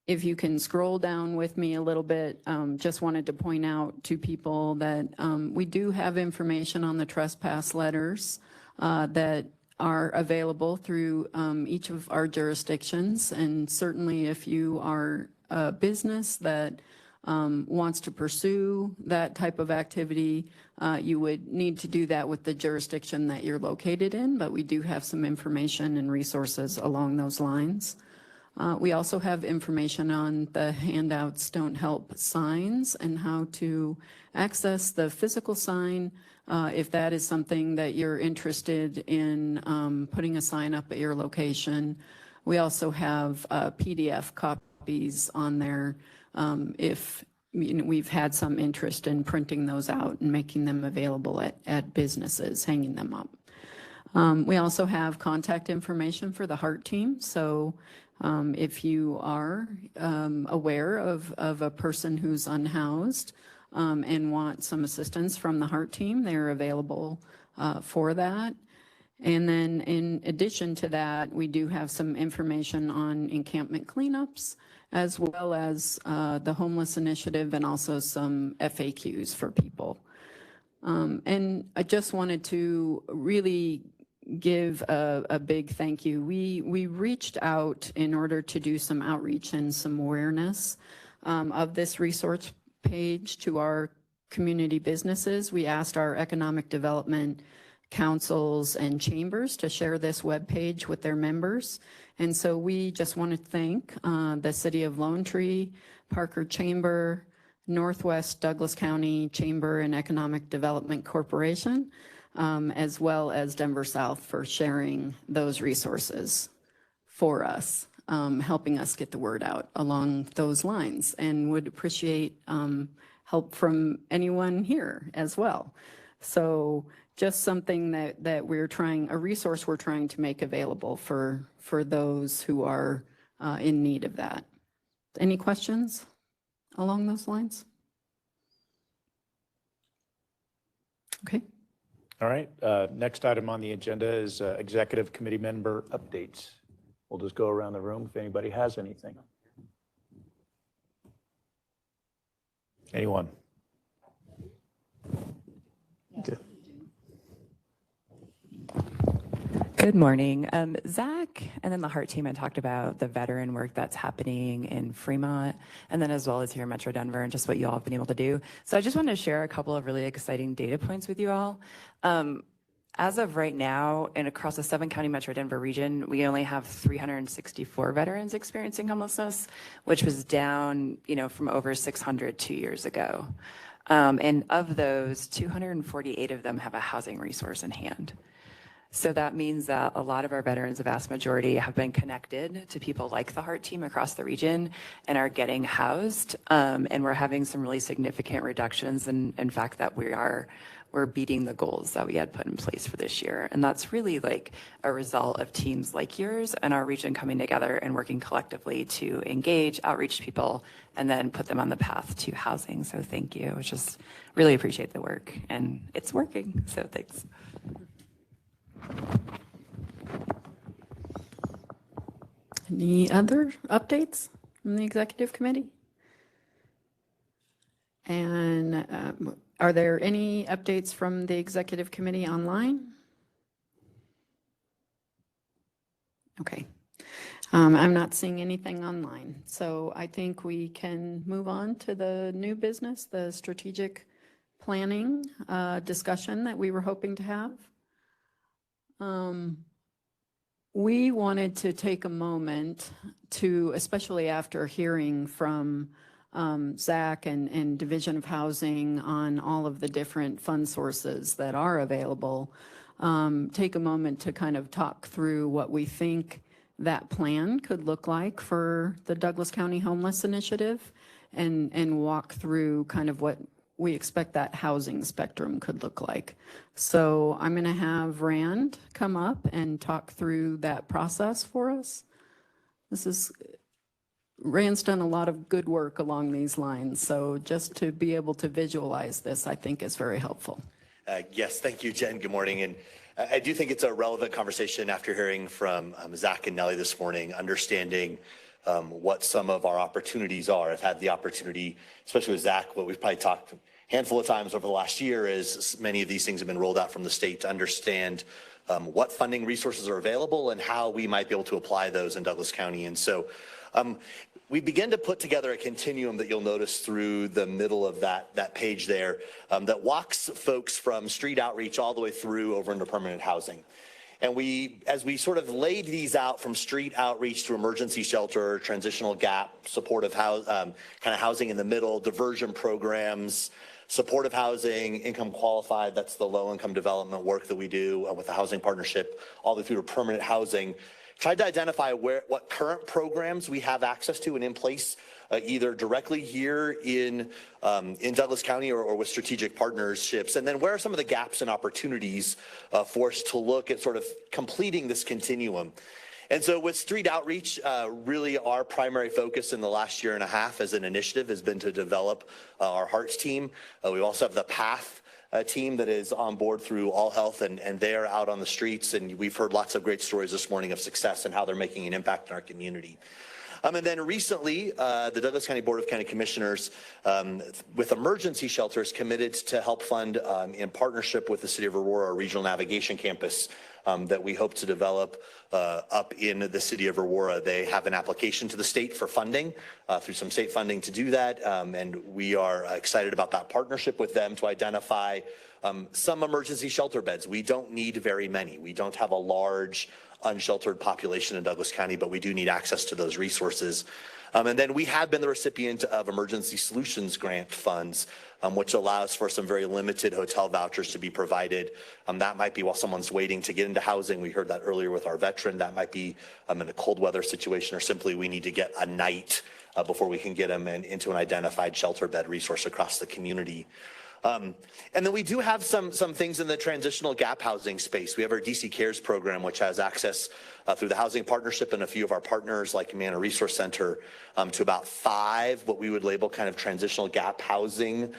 if you can scroll down with me a little bit, just wanted to point out to people that we do have information on the trespass letters that are available through each of our jurisdictions. And certainly if you are a business that wants to pursue that type of activity, you would need to do that with the jurisdiction that you're located in, but we do have some information and resources along those lines. We also have information on the handouts Don't Help signs and how to access the physical sign if that is something that you're interested in putting a sign up at your location. We also have PDF copies on there if we've had some interest in printing those out and making them available at businesses, hanging them up. We also have contact information for the HEART team. So if you are aware of a person who's unhoused and want some assistance from the HEART team, they're available for that. And then in addition to that, we do have some information on encampment cleanups, as well as the homeless initiative and also some FAQs for people. And I just wanted to really give a big thank you. We reached out in order to do some outreach and some awareness of this resource page to our community businesses. We asked our economic development councils and chambers to share this webpage with their members. And so we just want to thank the City of Lone Tree, Parker Chamber, Northwest Douglas County Chamber and Economic Development Corporation, as well as Denver South for sharing those resources for us, helping us get the word out along those lines, and would appreciate help from anyone here as well. So just something that we're trying, a resource we're trying to make available for those who are in need of that. Any questions along those lines? Okay. All right, next item on the agenda is executive committee member updates. We'll just go around the room if anybody has anything. Anyone? Okay. Good morning. Zach and then the HEART team had talked about the veteran work that's happening in Fremont and then as well as here in Metro Denver and just what you all have been able to do. So I just wanted to share a couple of really exciting data points with you all. As of right now, and across the 7-county Metro Denver region, we only have 364 veterans experiencing homelessness, which was down, from over 600 2 years ago. And of those, 248 of them have a housing resource in hand. So that means that a lot of our veterans, the vast majority, have been connected to people like the HEART team across the region and are getting housed. And we're having some really significant reductions in fact that we're beating the goals that we had put in place for this year. And that's really like a result of teams like yours and our region coming together and working collectively to engage, outreach people, and then put them on the path to housing. So thank you. I just really appreciate the work and it's working. So thanks. Any other updates from the executive committee? And are there any updates from the executive committee online? Okay. I'm not seeing anything online. So I think we can move on to the new business, the strategic planning discussion that we were hoping to have. We wanted to take a moment to, especially after hearing from Zach and Division of Housing on all of the different fund sources that are available, take a moment to kind of talk through what we think that plan could look like for the Douglas County Homeless Initiative and walk through kind of what we expect that housing spectrum could look like. So I'm going to have Rand come up and talk through that process for us. Rand's done a lot of good work along these lines. So just to be able to visualize this, I think is very helpful. Yes, thank you, Jen. Good morning. And I do think it's a relevant conversation after hearing from Zach and Nellie this morning, understanding what some of our opportunities are. I've had the opportunity, especially with Zach, what we've probably talked a handful of times over the last year is many of these things have been rolled out from the state to understand what funding resources are available and how we might be able to apply those in Douglas County. And so we begin to put together a continuum that you'll notice through the middle of that page there that walks folks from street outreach all the way through over into permanent housing. And as we sort of laid these out from street outreach to emergency shelter, transitional gap, supportive kind of housing in the middle, diversion programs, supportive housing, income qualified, that's the low income development work that we do with the housing partnership, all the way through to permanent housing. Tried to identify what current programs we have access to and in place, either directly here in Douglas County or with strategic partnerships, and then where are some of the gaps and opportunities for us to look at sort of completing this continuum. And so with street outreach, really our primary focus in the last year and a half as an initiative has been to develop our Hearts team. We also have the PATH team that is on board through All Health, and they're out on the streets. And we've heard lots of great stories this morning of success and how they're making an impact in our community. And then recently, the Douglas County Board of County Commissioners, with emergency shelters, committed to help fund in partnership with the City of Aurora, a regional navigation campus that we hope to develop up in the City of Aurora. They have an application to the state for funding, through some state funding to do that. And we are excited about that partnership with them to identify some emergency shelter beds. We don't need very many. We don't have a large unsheltered population in Douglas County, but we do need access to those resources. And then we have been the recipient of Emergency Solutions Grant funds, which allows for some very limited hotel vouchers to be provided. That might be while someone's waiting to get into housing. We heard that earlier with our veteran. That might be in a cold weather situation, or simply we need to get a night before we can get them into an identified shelter bed resource across the community. And then we do have some things in the transitional gap housing space. We have our DC Cares program, which has access through the housing partnership and a few of our partners like Humana Resource Center to about 5 what we would label kind of transitional gap housing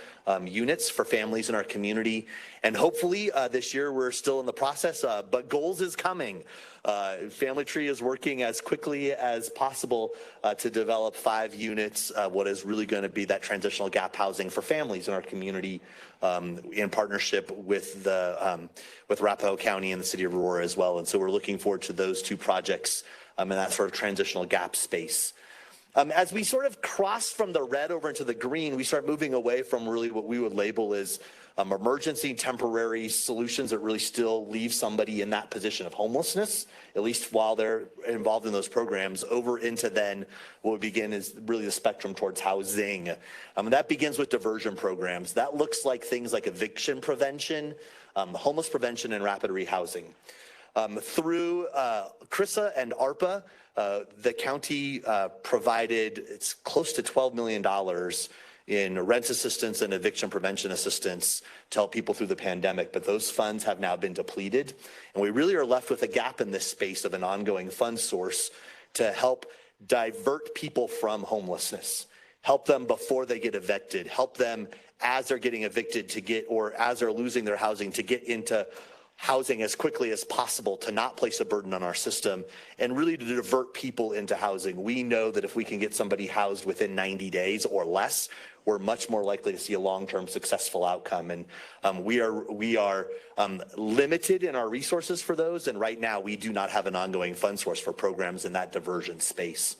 units for families in our community. And hopefully this year we're still in the process, but goals is coming. Family Tree is working as quickly as possible to develop 5 units, what is really going to be that transitional gap housing for families in our community, in partnership with Arapahoe County and the City of Aurora as well. And so we're looking forward to those 2 projects in that sort of transitional gap space. As we sort of cross from the red over into the green, we start moving away from really what we would label as emergency temporary solutions that really still leave somebody in that position of homelessness, at least while they're involved in those programs, over into then what would begin is really the spectrum towards housing. That begins with diversion programs. That looks like things like eviction prevention, homeless prevention, and rapid rehousing. Through CRISA and ARPA, the county provided, it's close to $12 million in rent assistance and eviction prevention assistance to help people through the pandemic, but those funds have now been depleted. And we really are left with a gap in this space of an ongoing fund source to help divert people from homelessness, help them before they get evicted, help them as they're getting evicted to get, or as they're losing their housing, to get into housing as quickly as possible to not place a burden on our system and really to divert people into housing. We know that if we can get somebody housed within 90 days or less, we're much more likely to see a long-term successful outcome. And we are limited in our resources for those. And right now we do not have an ongoing fund source for programs in that diversion space.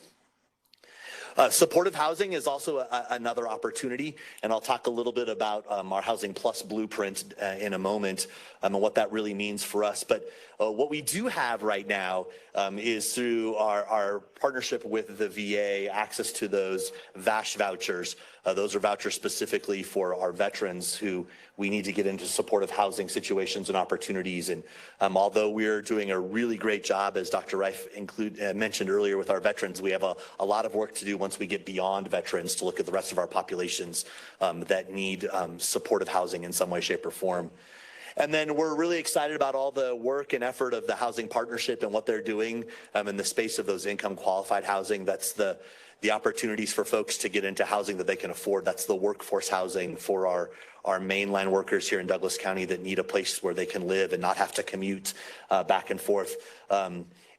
Supportive housing is also another opportunity, and I'll talk a little bit about our Housing Plus blueprint in a moment and what that really means for us. But what we do have right now is through our partnership with the VA, access to those VASH vouchers. Those are vouchers specifically for our veterans who we need to get into supportive housing situations and opportunities. And although we're doing a really great job, as Dr. Reif mentioned earlier with our veterans, we have a lot of work to do once we get beyond veterans to look at the rest of our populations that need supportive housing in some way, shape, or form. And then we're really excited about all the work and effort of the Housing Partnership and what they're doing in the space of those income qualified housing. That's the opportunities for folks to get into housing that they can afford. That's the workforce housing for our mainline workers here in Douglas County that need a place where they can live and not have to commute back and forth.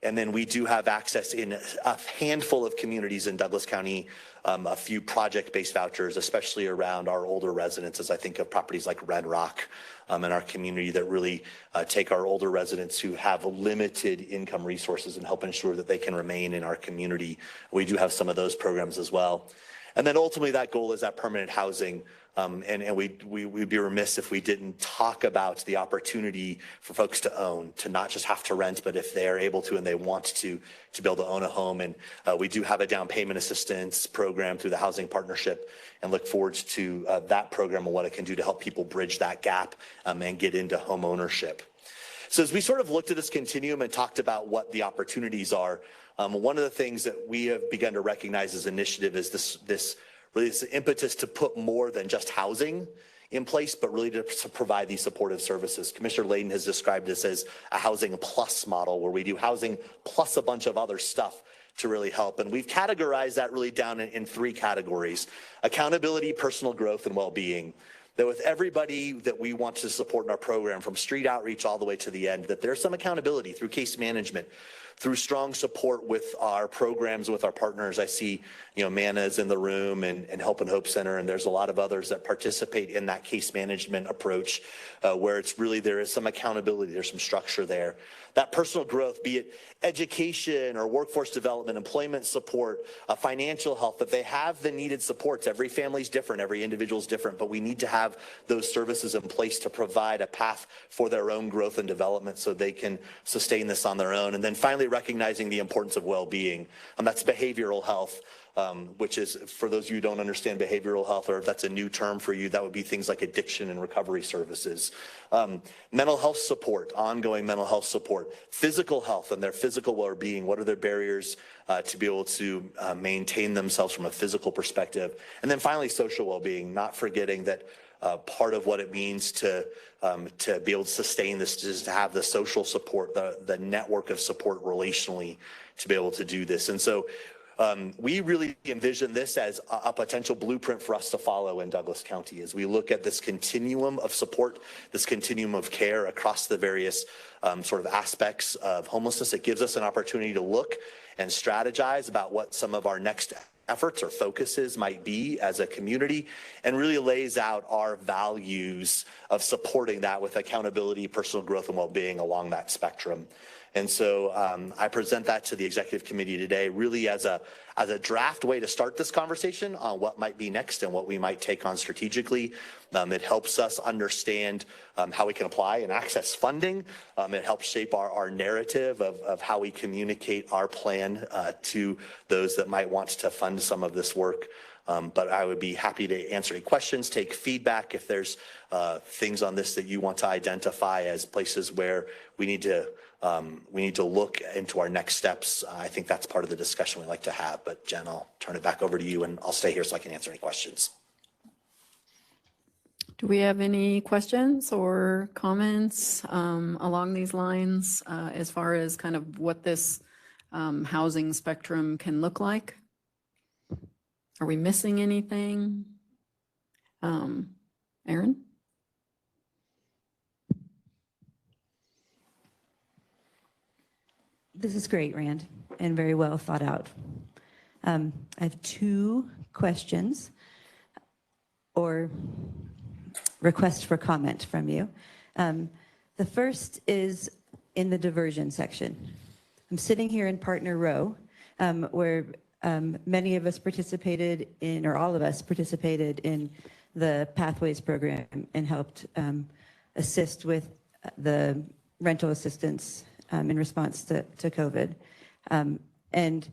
And then we do have access in a handful of communities in Douglas County, a few project-based vouchers, especially around our older residents, as I think of properties like Red Rock in our community that really take our older residents who have limited income resources and help ensure that they can remain in our community. We do have some of those programs as well. And then ultimately that goal is that permanent housing. And we'd be remiss if we didn't talk about the opportunity for folks to own, to not just have to rent, but if they're able to and they want to be able to own a home. And we do have a down payment assistance program through the Housing Partnership and look forward to that program and what it can do to help people bridge that gap and get into home ownership. So as we sort of looked at this continuum and talked about what the opportunities are, one of the things that we have begun to recognize as initiative is this impetus to put more than just housing in place, but really to provide these supportive services. Commissioner Layden has described this as a housing plus model, where we do housing plus a bunch of other stuff to really help. And we've categorized that really down in three categories: accountability, personal growth, and well-being. That with everybody that we want to support in our program, from street outreach all the way to the end, that there's some accountability through case management, through strong support with our programs, with our partners. I see, Mana's in the room and Help and Hope Center, and there's a lot of others that participate in that case management approach where it's really, there is some accountability, there's some structure there. That personal growth, be it education or workforce development, employment support, financial health, that they have the needed supports. Every family's different, every individual's different, but we need to have those services in place to provide a path for their own growth and development so they can sustain this on their own. And then finally, recognizing the importance of well-being. That's behavioral health. Which is, for those of you who don't understand behavioral health, or if that's a new term for you, that would be things like addiction and recovery services. Mental health support, ongoing mental health support, physical health and their physical well-being. What are their barriers to be able to maintain themselves from a physical perspective? And then finally, social well-being, not forgetting that part of what it means to be able to sustain this is to have the social support, the network of support relationally to be able to do this. And so we really envision this as a potential blueprint for us to follow in Douglas County as we look at this continuum of support, this continuum of care across the various sort of aspects of homelessness. It gives us an opportunity to look and strategize about what some of our next efforts or focuses might be as a community, and really lays out our values of supporting that with accountability, personal growth, and well-being along that spectrum. And so I present that to the executive committee today really as a draft way to start this conversation on what might be next and what we might take on strategically. It helps us understand how we can apply and access funding. It helps shape our narrative of how we communicate our plan to those that might want to fund some of this work. But I would be happy to answer any questions, take feedback if there's things on this that you want to identify as places where we need to look into our next steps. I think that's part of the discussion we'd like to have. But Jen, I'll turn it back over to you, and I'll stay here so I can answer any questions. Do we have any questions or comments along these lines as far as kind of what this housing spectrum can look like? Are we missing anything? Aaron? This is great, Rand, and very well thought out. I have two questions or requests for comment from you. The first is in the diversion section. I'm sitting here in partner row where many of us participated in, or all of us participated in the Pathways program and helped assist with the rental assistance in response to COVID. And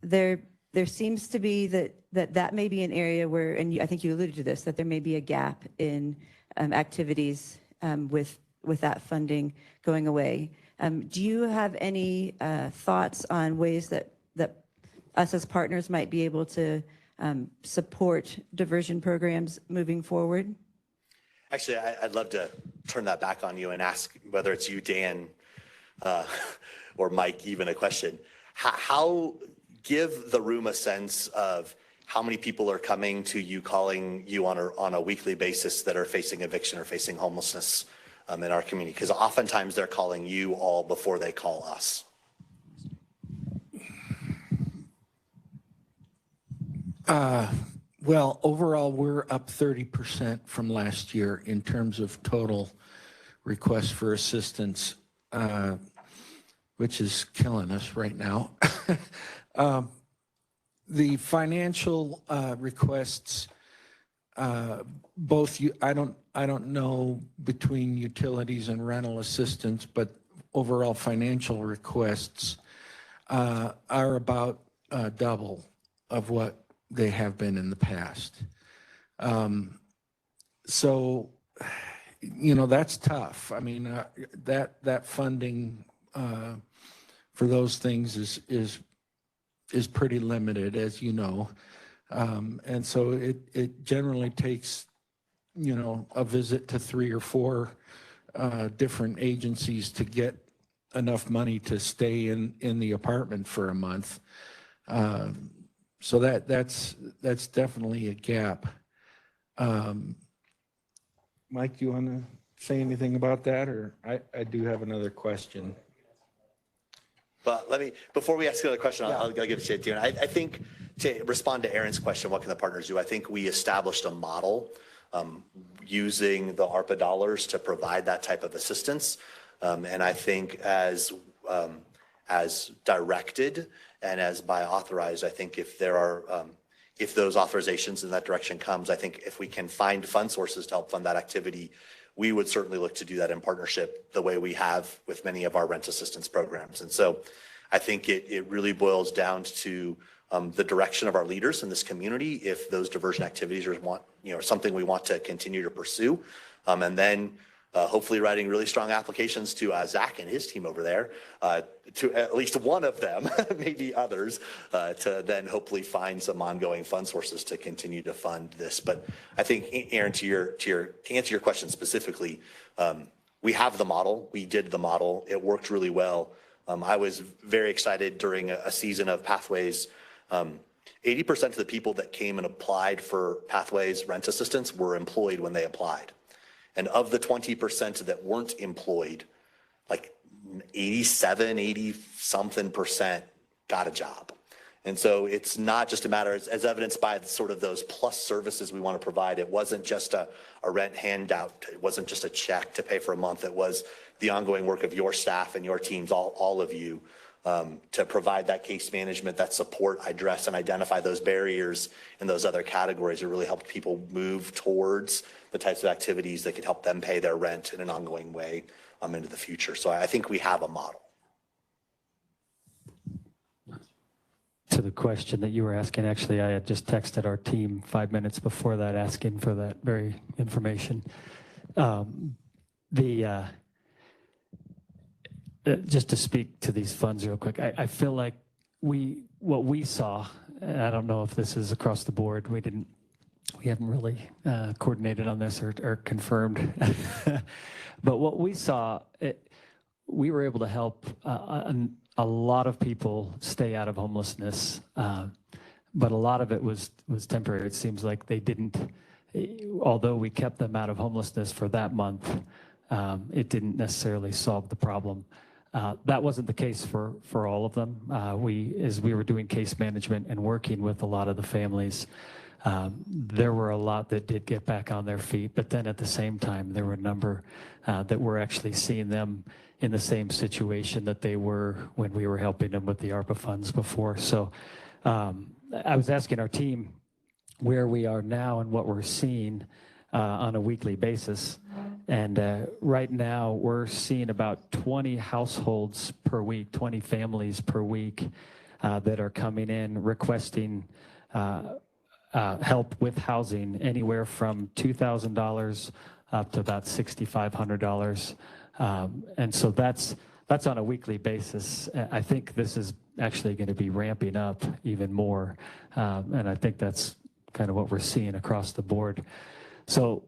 there seems to be that may be an area where, and I think you alluded to this, that there may be a gap in activities with that funding going away. Do you have any thoughts on ways that us as partners might be able to support diversion programs moving forward? Actually, I'd love to turn that back on you and ask whether it's you, Dan, or Mike, even a question. How give the room a sense of how many people are coming to you, calling you on a weekly basis that are facing eviction or facing homelessness in our community? Because oftentimes they're calling you all before they call us. Well, overall, we're up 30% from last year in terms of total requests for assistance, which is killing us right now. The financial requests, both I don't know between utilities and rental assistance, but overall financial requests are about double of what they have been in the past. So, you know, that's tough. I mean, that funding for those things is pretty limited, as you know. And so it generally takes, you know, a visit to 3 or 4 different agencies to get enough money to stay in the apartment for a month. So that's definitely a gap. Mike, do you want to say anything about that, or I do have another question. But before we ask another question, I'll give it to you. I think to respond to Aaron's question, what can the partners do? I think we established a model using the ARPA dollars to provide that type of assistance. And I think as directed and as by authorized, I think if there are, if those authorizations in that direction comes, I think if we can find fund sources to help fund that activity, we would certainly look to do that in partnership the way we have with many of our rent assistance programs. And so I think it really boils down to the direction of our leaders in this community, if those diversion activities are something we want to continue to pursue. And then hopefully writing really strong applications to Zach and his team over there, to at least one of them, maybe others, to then hopefully find some ongoing fund sources to continue to fund this. But I think, Aaron, to answer your question specifically, we have the model. We did the model. It worked really well. I was very excited during a season of Pathways. 80% of the people that came and applied for Pathways rent assistance were employed when they applied. And of the 20% that weren't employed, like 80 something percent got a job. And so it's not just a matter, as evidenced by sort of those plus services we want to provide. It wasn't just a rent handout. It wasn't just a check to pay for a month. It was the ongoing work of your staff and your teams, all of you, to provide that case management, that support, address and identify those barriers and those other categories. It really helped people move towards the types of activities that could help them pay their rent in an ongoing way into the future. So I think we have a model. To the question that you were asking, actually, I had just texted our team 5 minutes before that asking for that very information. Just to speak to these funds real quick, I feel like what we saw, and I don't know if this is across the board, we haven't really coordinated on this or confirmed, but what we saw, we were able to help a lot of people stay out of homelessness, but a lot of it was temporary. It seems like they didn't, although we kept them out of homelessness for that month, it didn't necessarily solve the problem. That wasn't the case for all of them. As we were doing case management and working with a lot of the families, there were a lot that did get back on their feet, but then at the same time, there were a number that were actually seeing them in the same situation that they were when we were helping them with the ARPA funds before. So I was asking our team where we are now and what we're seeing on a weekly basis. And right now, we're seeing about 20 households per week, 20 families per week that are coming in requesting help with housing, anywhere from $2,000 up to about $6,500. And so that's on a weekly basis. I think this is actually going to be ramping up even more. And I think that's kind of what we're seeing across the board. So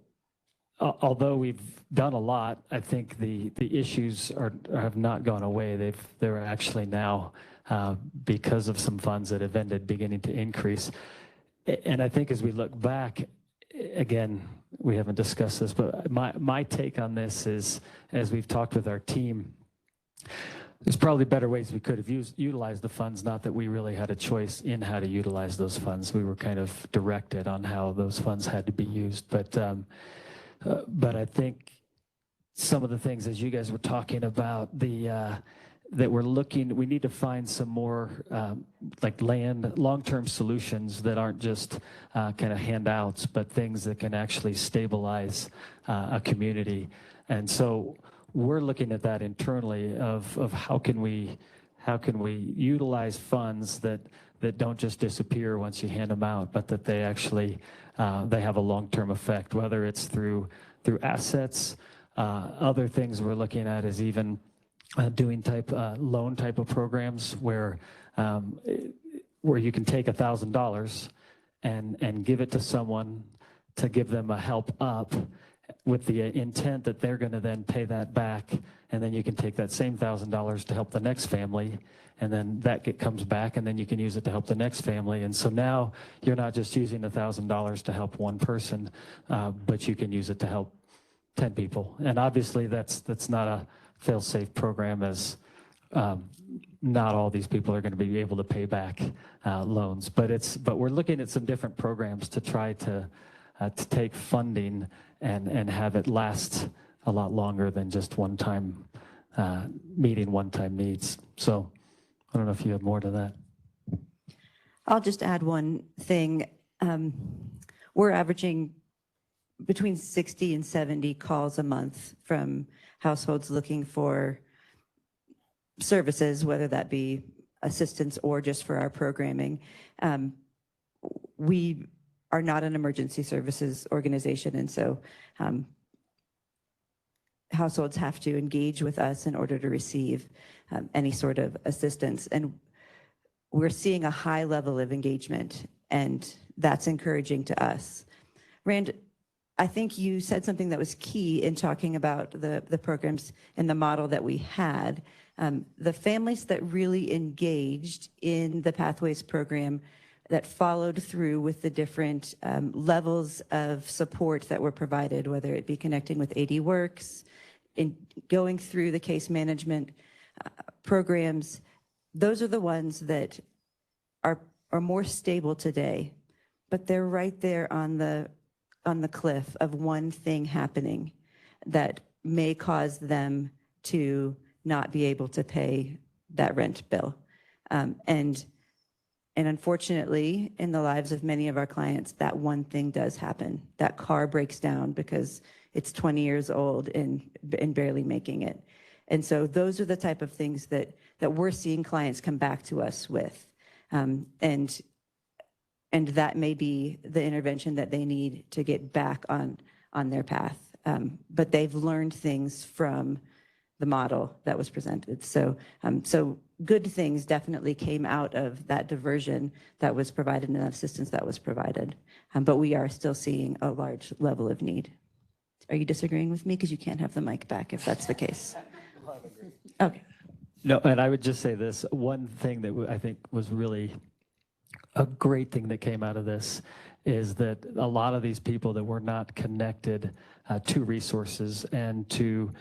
although we've done a lot, I think the issues have not gone away. They're actually now, because of some funds that have ended, beginning to increase. And I think as we look back, again, we haven't discussed this, but my take on this is, as we've talked with our team, there's probably better ways we could have utilized the funds, not that we really had a choice in how to utilize those funds. We were kind of directed on how those funds had to be used. But I think some of the things, as you guys were talking about, that we're looking, we need to find some more like long-term solutions that aren't just kind of handouts, but things that can actually stabilize a community. And so we're looking at that internally of how can we utilize funds that don't just disappear once you hand them out, but that they actually they have a long-term effect, whether it's through assets. Other things we're looking at is even doing loan type of programs where you can take $1,000 and give it to someone to give them a help up, with the intent that they're going to then pay that back, and then you can take that same $1,000 to help the next family, and then that comes back, and then you can use it to help the next family. And so now you're not just using $1,000 to help one person, but you can use it to help 10 people. And obviously that's not a fail-safe program, as not all these people are going to be able to pay back loans. But we're looking at some different programs to try to take funding and have it last a lot longer than just one-time meeting one-time needs. So I don't know if you have more to that. I'll just add one thing. We're averaging between 60 and 70 calls a month from households looking for services, whether that be assistance or just for our programming. We are not an emergency services organization, and so households have to engage with us in order to receive any sort of assistance. And we're seeing a high level of engagement, and that's encouraging to us. Rand, I think you said something that was key in talking about the programs and the model that we had. The families that really engaged in the Pathways program, that followed through with the different levels of support that were provided, whether it be connecting with AD Works, in going through the case management programs, those are the ones that are more stable today, but they're right there on the cliff of one thing happening that may cause them to not be able to pay that rent bill. And unfortunately, in the lives of many of our clients, that one thing does happen. That car breaks down because it's 20 years old and barely making it. And so those are the type of things that we're seeing clients come back to us with. And that may be the intervention that they need to get back on their path. But they've learned things from the model that was presented. So good things definitely came out of that diversion that was provided and assistance that was provided. But we are still seeing a large level of need. Are you disagreeing with me? Because you can't have the mic back if that's the case. Okay. No, and I would just say this, one thing that I think was really a great thing that came out of this is that a lot of these people that were not connected to resources and to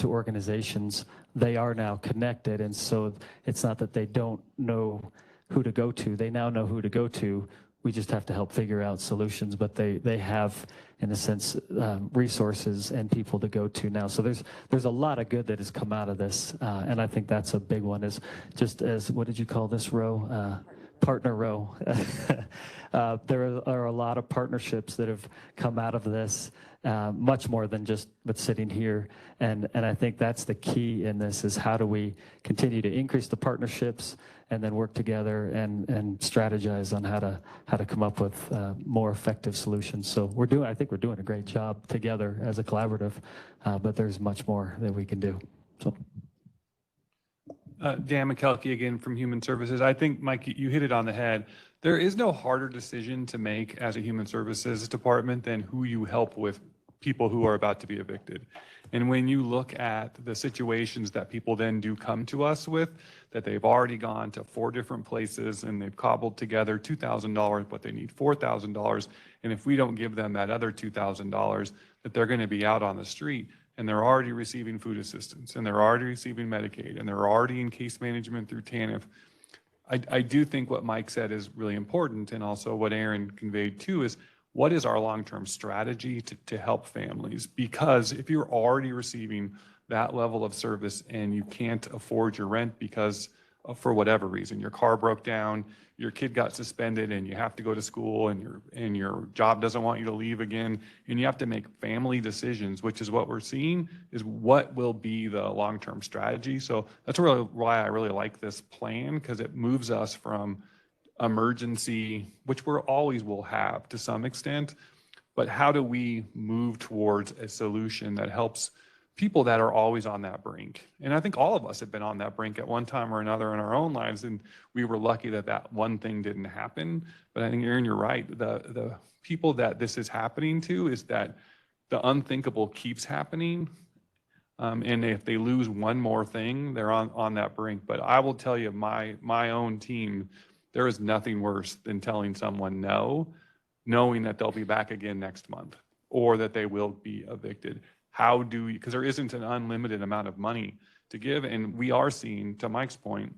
organizations, they are now connected. And so it's not that they don't know who to go to. They now know who to go to. We just have to help figure out solutions, but they have, in a sense, resources and people to go to now. So there's a lot of good that has come out of this, and I think that's a big one. Is just as, what did you call this row? Partner row. There are a lot of partnerships that have come out of this, much more than just what's sitting here. And I think that's the key in this, is how do we continue to increase the partnerships and then work together and strategize on how to come up with more effective solutions. So I think we're doing a great job together as a collaborative, but there's much more that we can do. So. Dan McKelkey again from Human Services. I think, Mike, you hit it on the head. There is no harder decision to make as a Human Services department than who you help with people who are about to be evicted. And when you look at the situations that people then do come to us with, that they've already gone to 4 different places and they've cobbled together $2,000, but they need $4,000. And if we don't give them that other $2,000, that they're going to be out on the street. And they're already receiving food assistance, and they're already receiving Medicaid, and they're already in case management through TANF. I do think what Mike said is really important, and also what Aaron conveyed too, is what is our long-term strategy to help families? Because if you're already receiving that level of service and you can't afford your rent because for whatever reason, your car broke down, your kid got suspended and you have to go to school, and your job doesn't want you to leave again, and you have to make family decisions, which is what we're seeing, is what will be the long-term strategy. So that's really why I really like this plan, because it moves us from emergency, which we're always will have to some extent, but how do we move towards a solution that helps people that are always on that brink? And I think all of us have been on that brink at one time or another in our own lives, and we were lucky that that one thing didn't happen. But I think, Aaron, you're right. The people that this is happening to is that the unthinkable keeps happening. And if they lose one more thing, they're on that brink. But I will tell you, my own team, there is nothing worse than telling someone no, knowing that they'll be back again next month or that they will be evicted. How do we, because there isn't an unlimited amount of money to give. And we are seeing, to Mike's point,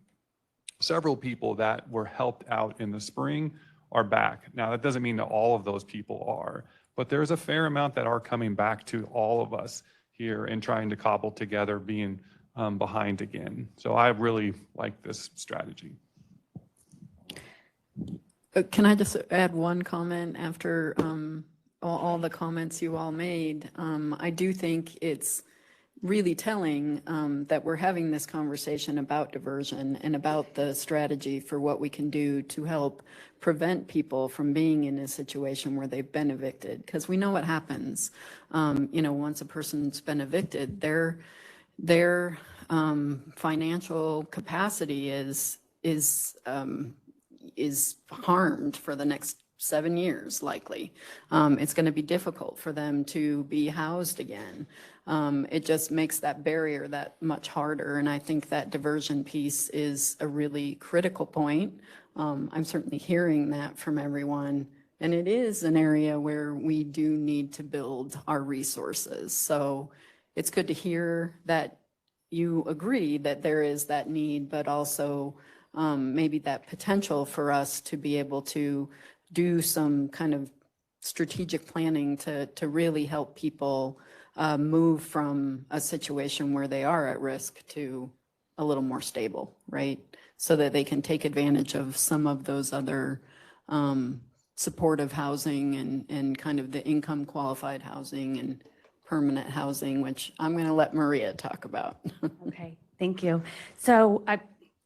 several people that were helped out in the spring are back. Now, that doesn't mean that all of those people are, but there's a fair amount that are coming back to all of us here and trying to cobble together being behind again. So I really like this strategy. Can I just add one comment after all the comments you all made? I do think it's really telling that we're having this conversation about diversion and about the strategy for what we can do to help prevent people from being in a situation where they've been evicted. Because we know what happens. Once a person's been evicted, their financial capacity is harmed for the next 7 years, likely. It's going to be difficult for them to be housed again. It just makes that barrier that much harder. And I think that diversion piece is a really critical point. I'm certainly hearing that from everyone. And it is an area where we do need to build our resources. So it's good to hear that you agree that there is that need, but also maybe that potential for us to be able to do some kind of strategic planning to really help people move from a situation where they are at risk to a little more stable, right? So that they can take advantage of some of those other supportive housing and kind of the income qualified housing and permanent housing, which I'm going to let Maria talk about. Okay, thank you. So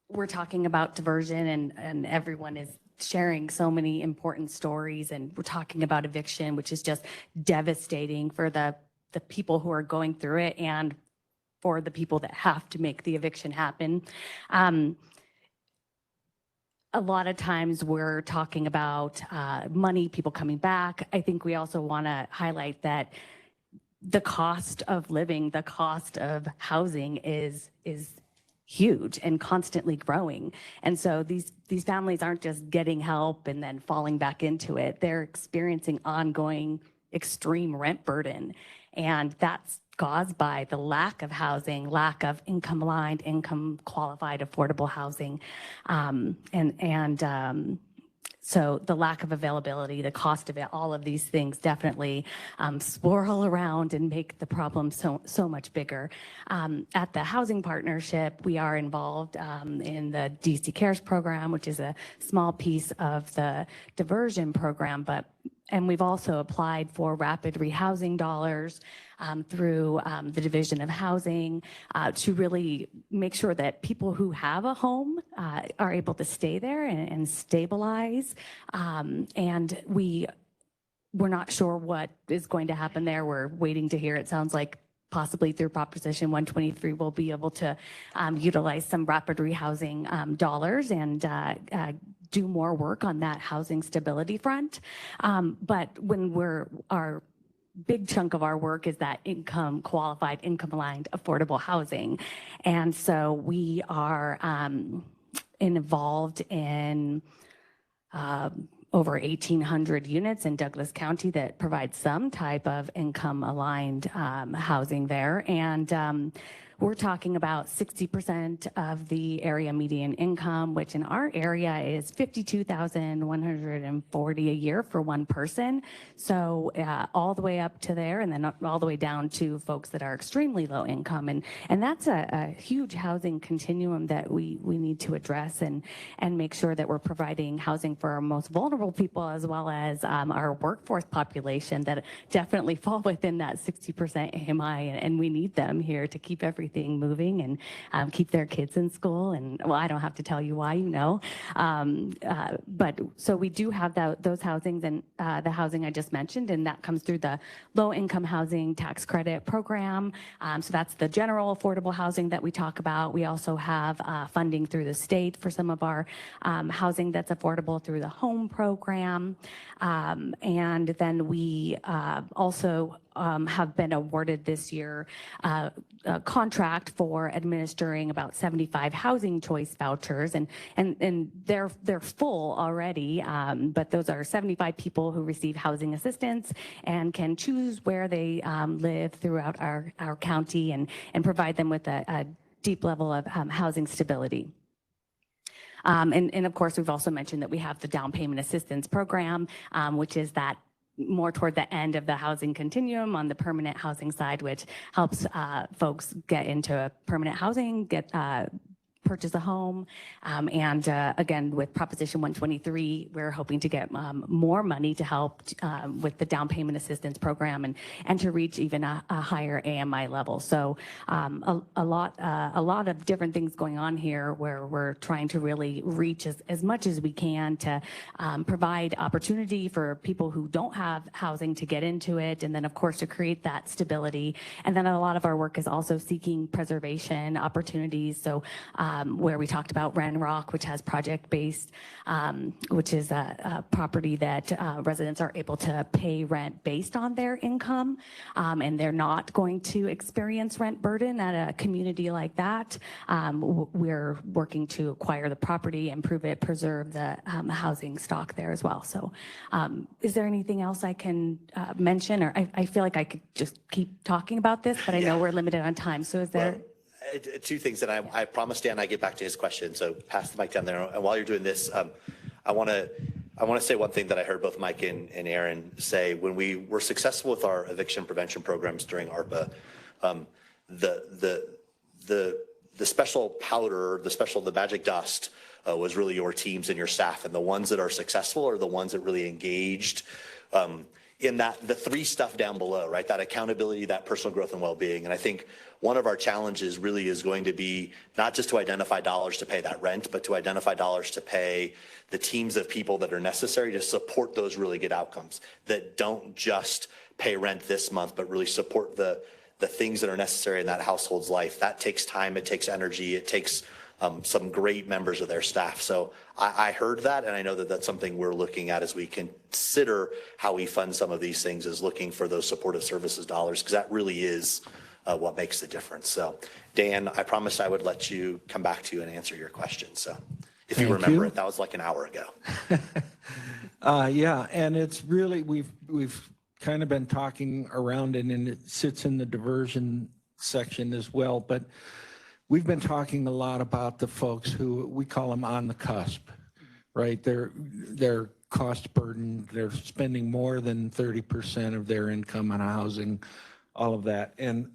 we're talking about diversion and everyone is sharing so many important stories, and we're talking about eviction, which is just devastating for the people who are going through it and for the people that have to make the eviction happen. A lot of times we're talking about money, people coming back. I think we also want to highlight that the cost of living, the cost of housing is huge and constantly growing. And so these families aren't just getting help and then falling back into it. They're experiencing ongoing extreme rent burden. And that's caused by the lack of housing, lack of income-aligned, income-qualified, affordable housing. So the lack of availability, the cost of it, all of these things definitely swirl around and make the problem so much bigger. At the Housing Partnership, we are involved in the DC Cares program, which is a small piece of the diversion program, and we've also applied for rapid rehousing dollars through the Division of Housing to really make sure that people who have a home are able to stay there and stabilize. And we're not sure what is going to happen there. We're waiting to hear. It sounds like possibly through Proposition 123, we'll be able to utilize some rapid rehousing dollars and do more work on that housing stability front. But when our big chunk of our work is that income qualified, income aligned, affordable housing. And so we are involved in over 1,800 units in Douglas County that provide some type of income aligned housing there. And we're talking about 60% of the area median income, which in our area is $52,140 a year for one person. So all the way up to there, and then all the way down to folks that are extremely low income. And that's a huge housing continuum that we need to address and make sure that we're providing housing for our most vulnerable people, as well as our workforce population that definitely fall within that 60% AMI, and we need them here to keep everything moving and keep their kids in school. And well, I don't have to tell you why, you know. But so we do have those housings and the housing I just mentioned, and that comes through the low income housing tax credit program. So that's the general affordable housing that we talk about. We also have funding through the state for some of our housing that's affordable through the home program. And then we also have been awarded this year a contract for administering about 75 housing choice vouchers, and they're full already, but those are 75 people who receive housing assistance and can choose where they live throughout our county and provide them with a deep level of housing stability. And of course, we've also mentioned that we have the down payment assistance program, which is that more toward the end of the housing continuum on the permanent housing side, which helps folks get into permanent housing, purchase a home. And again, with Proposition 123, we're hoping to get more money to help with the down payment assistance program and to reach even a higher AMI level. So a lot of different things going on here where we're trying to really reach as much as we can to provide opportunity for people who don't have housing to get into it. And then of course to create that stability. And then a lot of our work is also seeking preservation opportunities. So where we talked about Ren Rock, which has project-based, which is a property that residents are able to pay rent based on their income, and they're not going to experience rent burden at a community like that. We're working to acquire the property, improve it, preserve the housing stock there as well. So is there anything else I can mention? Or I feel like I could just keep talking about this, but I know we're limited on time. So is there... Two things, and I promised Dan I'd get back to his question, so pass the mic down there. And while you're doing this, I want to say one thing that I heard both Mike and Aaron say. When we were successful with our eviction prevention programs during ARPA, the special powder, the magic dust was really your teams and your staff, and the ones that are successful are the ones that really engaged in the three stuff down below, right? That accountability, that personal growth and well-being. And I think one of our challenges really is going to be not just to identify dollars to pay that rent, but to identify dollars to pay the teams of people that are necessary to support those really good outcomes, that don't just pay rent this month, but really support the things that are necessary in that household's life. That takes time, it takes energy, it takes some great members of their staff. So I heard that, and I know that that's something we're looking at as we consider how we fund some of these things, is looking for those supportive services dollars, because that really is what makes the difference. So Dan, I promised I would let you come back to you and answer your question. So if you Thank remember you. it, that was like an hour ago. Yeah, and it's really, we've kind of been talking around it, and it sits in the diversion section as well, but we've been talking a lot about the folks who, we call them on the cusp, right? They're cost burdened, they're spending more than 30% of their income on housing, all of that. And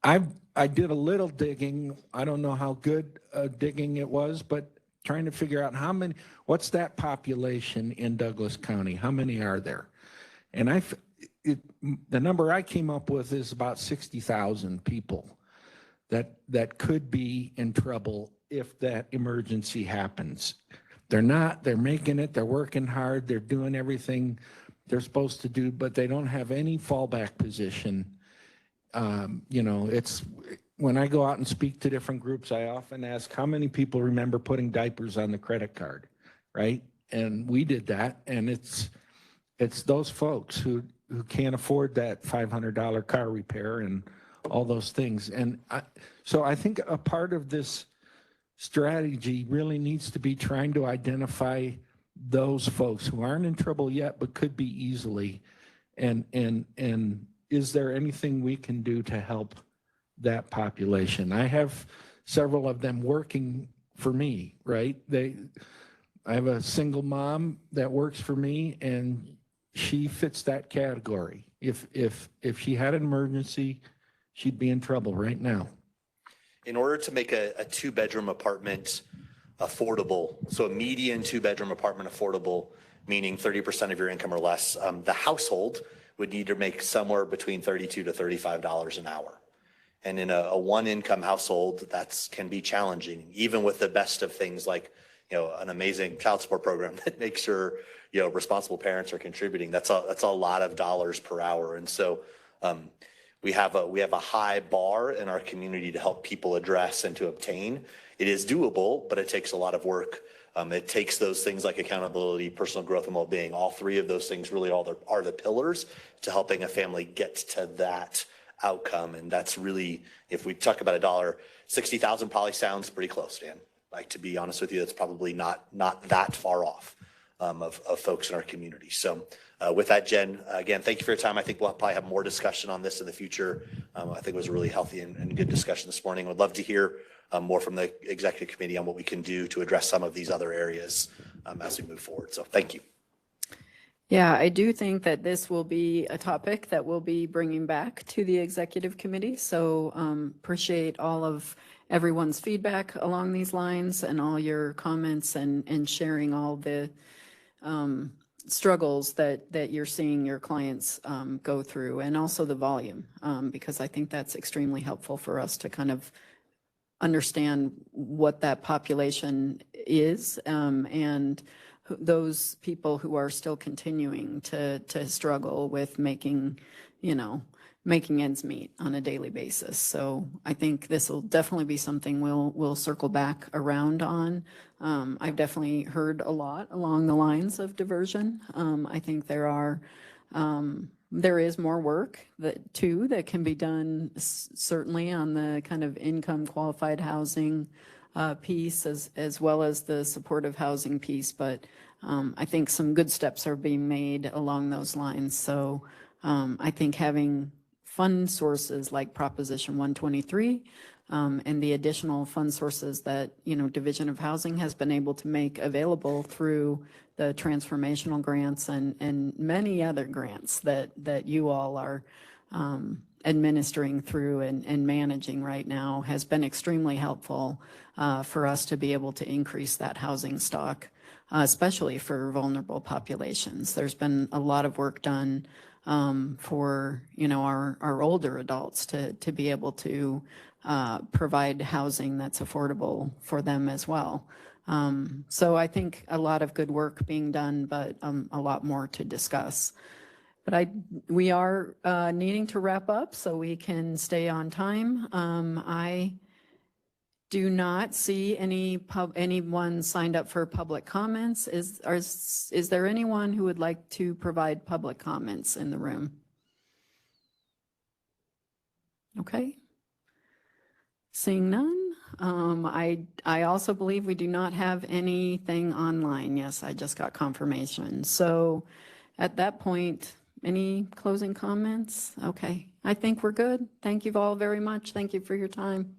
I did a little digging. I don't know how good digging it was, but trying to figure out what's that population in Douglas County? How many are there? And the number I came up with is about 60,000 people that could be in trouble if that emergency happens. They're making it, they're working hard, they're doing everything they're supposed to do, but they don't have any fallback position. It's when I go out and speak to different groups, I often ask how many people remember putting diapers on the credit card, right? And we did that, and it's those folks who can't afford that $500 car repair and all those things. And so I think a part of this strategy really needs to be trying to identify those folks who aren't in trouble yet but could be easily, and is there anything we can do to help that population? I have several of them working for me, right? I have a single mom that works for me, and she fits that category. If she had an emergency, she'd be in trouble right now. In order to make a two-bedroom apartment affordable, so a median two-bedroom apartment affordable, meaning 30% of your income or less, the household would need to make somewhere between $32 to $35 an hour. And in a one-income household, that can be challenging, even with the best of things like, an amazing child support program that makes sure, responsible parents are contributing. That's a lot of dollars per hour. And so we have a high bar in our community to help people address and to obtain. It is doable, but it takes a lot of work. It takes those things like accountability, personal growth, and well-being. All three of those things really are the pillars to helping a family get to that outcome. And that's really, if we talk about $1, 60,000 probably sounds pretty close, Dan. Like, to be honest with you, that's probably not that far off of folks in our community. So with that, Jen, again, thank you for your time. I think we'll probably have more discussion on this in the future. I think it was a really healthy and good discussion this morning. I'd love to hear more from the executive committee on what we can do to address some of these other areas as we move forward. So thank you. Yeah, I do think that this will be a topic that we'll be bringing back to the executive committee. So appreciate all of everyone's feedback along these lines and all your comments and sharing all the struggles that you're seeing your clients go through, and also the volume, because I think that's extremely helpful for us to kind of understand what that population is, and those people who are still continuing to struggle with making ends meet on a daily basis. So I think this will definitely be something we'll circle back around on. I've definitely heard a lot along the lines of diversion. I think there is more work that can be done, certainly on the kind of income qualified housing piece as well as the supportive housing piece. But I think some good steps are being made along those lines. So I think having fund sources like Proposition 123 and the additional fund sources that, Division of Housing has been able to make available through the transformational grants and many other grants that you all are administering through and managing right now has been extremely helpful for us to be able to increase that housing stock, especially for vulnerable populations. There's been a lot of work done for our older adults to be able to provide housing that's affordable for them as well. So I think a lot of good work being done, but a lot more to discuss. But we are needing to wrap up so we can stay on time. I do not see anyone signed up for public comments. Is there anyone who would like to provide public comments in the room? Okay. Seeing none, I also believe we do not have anything online. Yes, I just got confirmation. So at that point, any closing comments? Okay, I think we're good. Thank you all very much. Thank you for your time.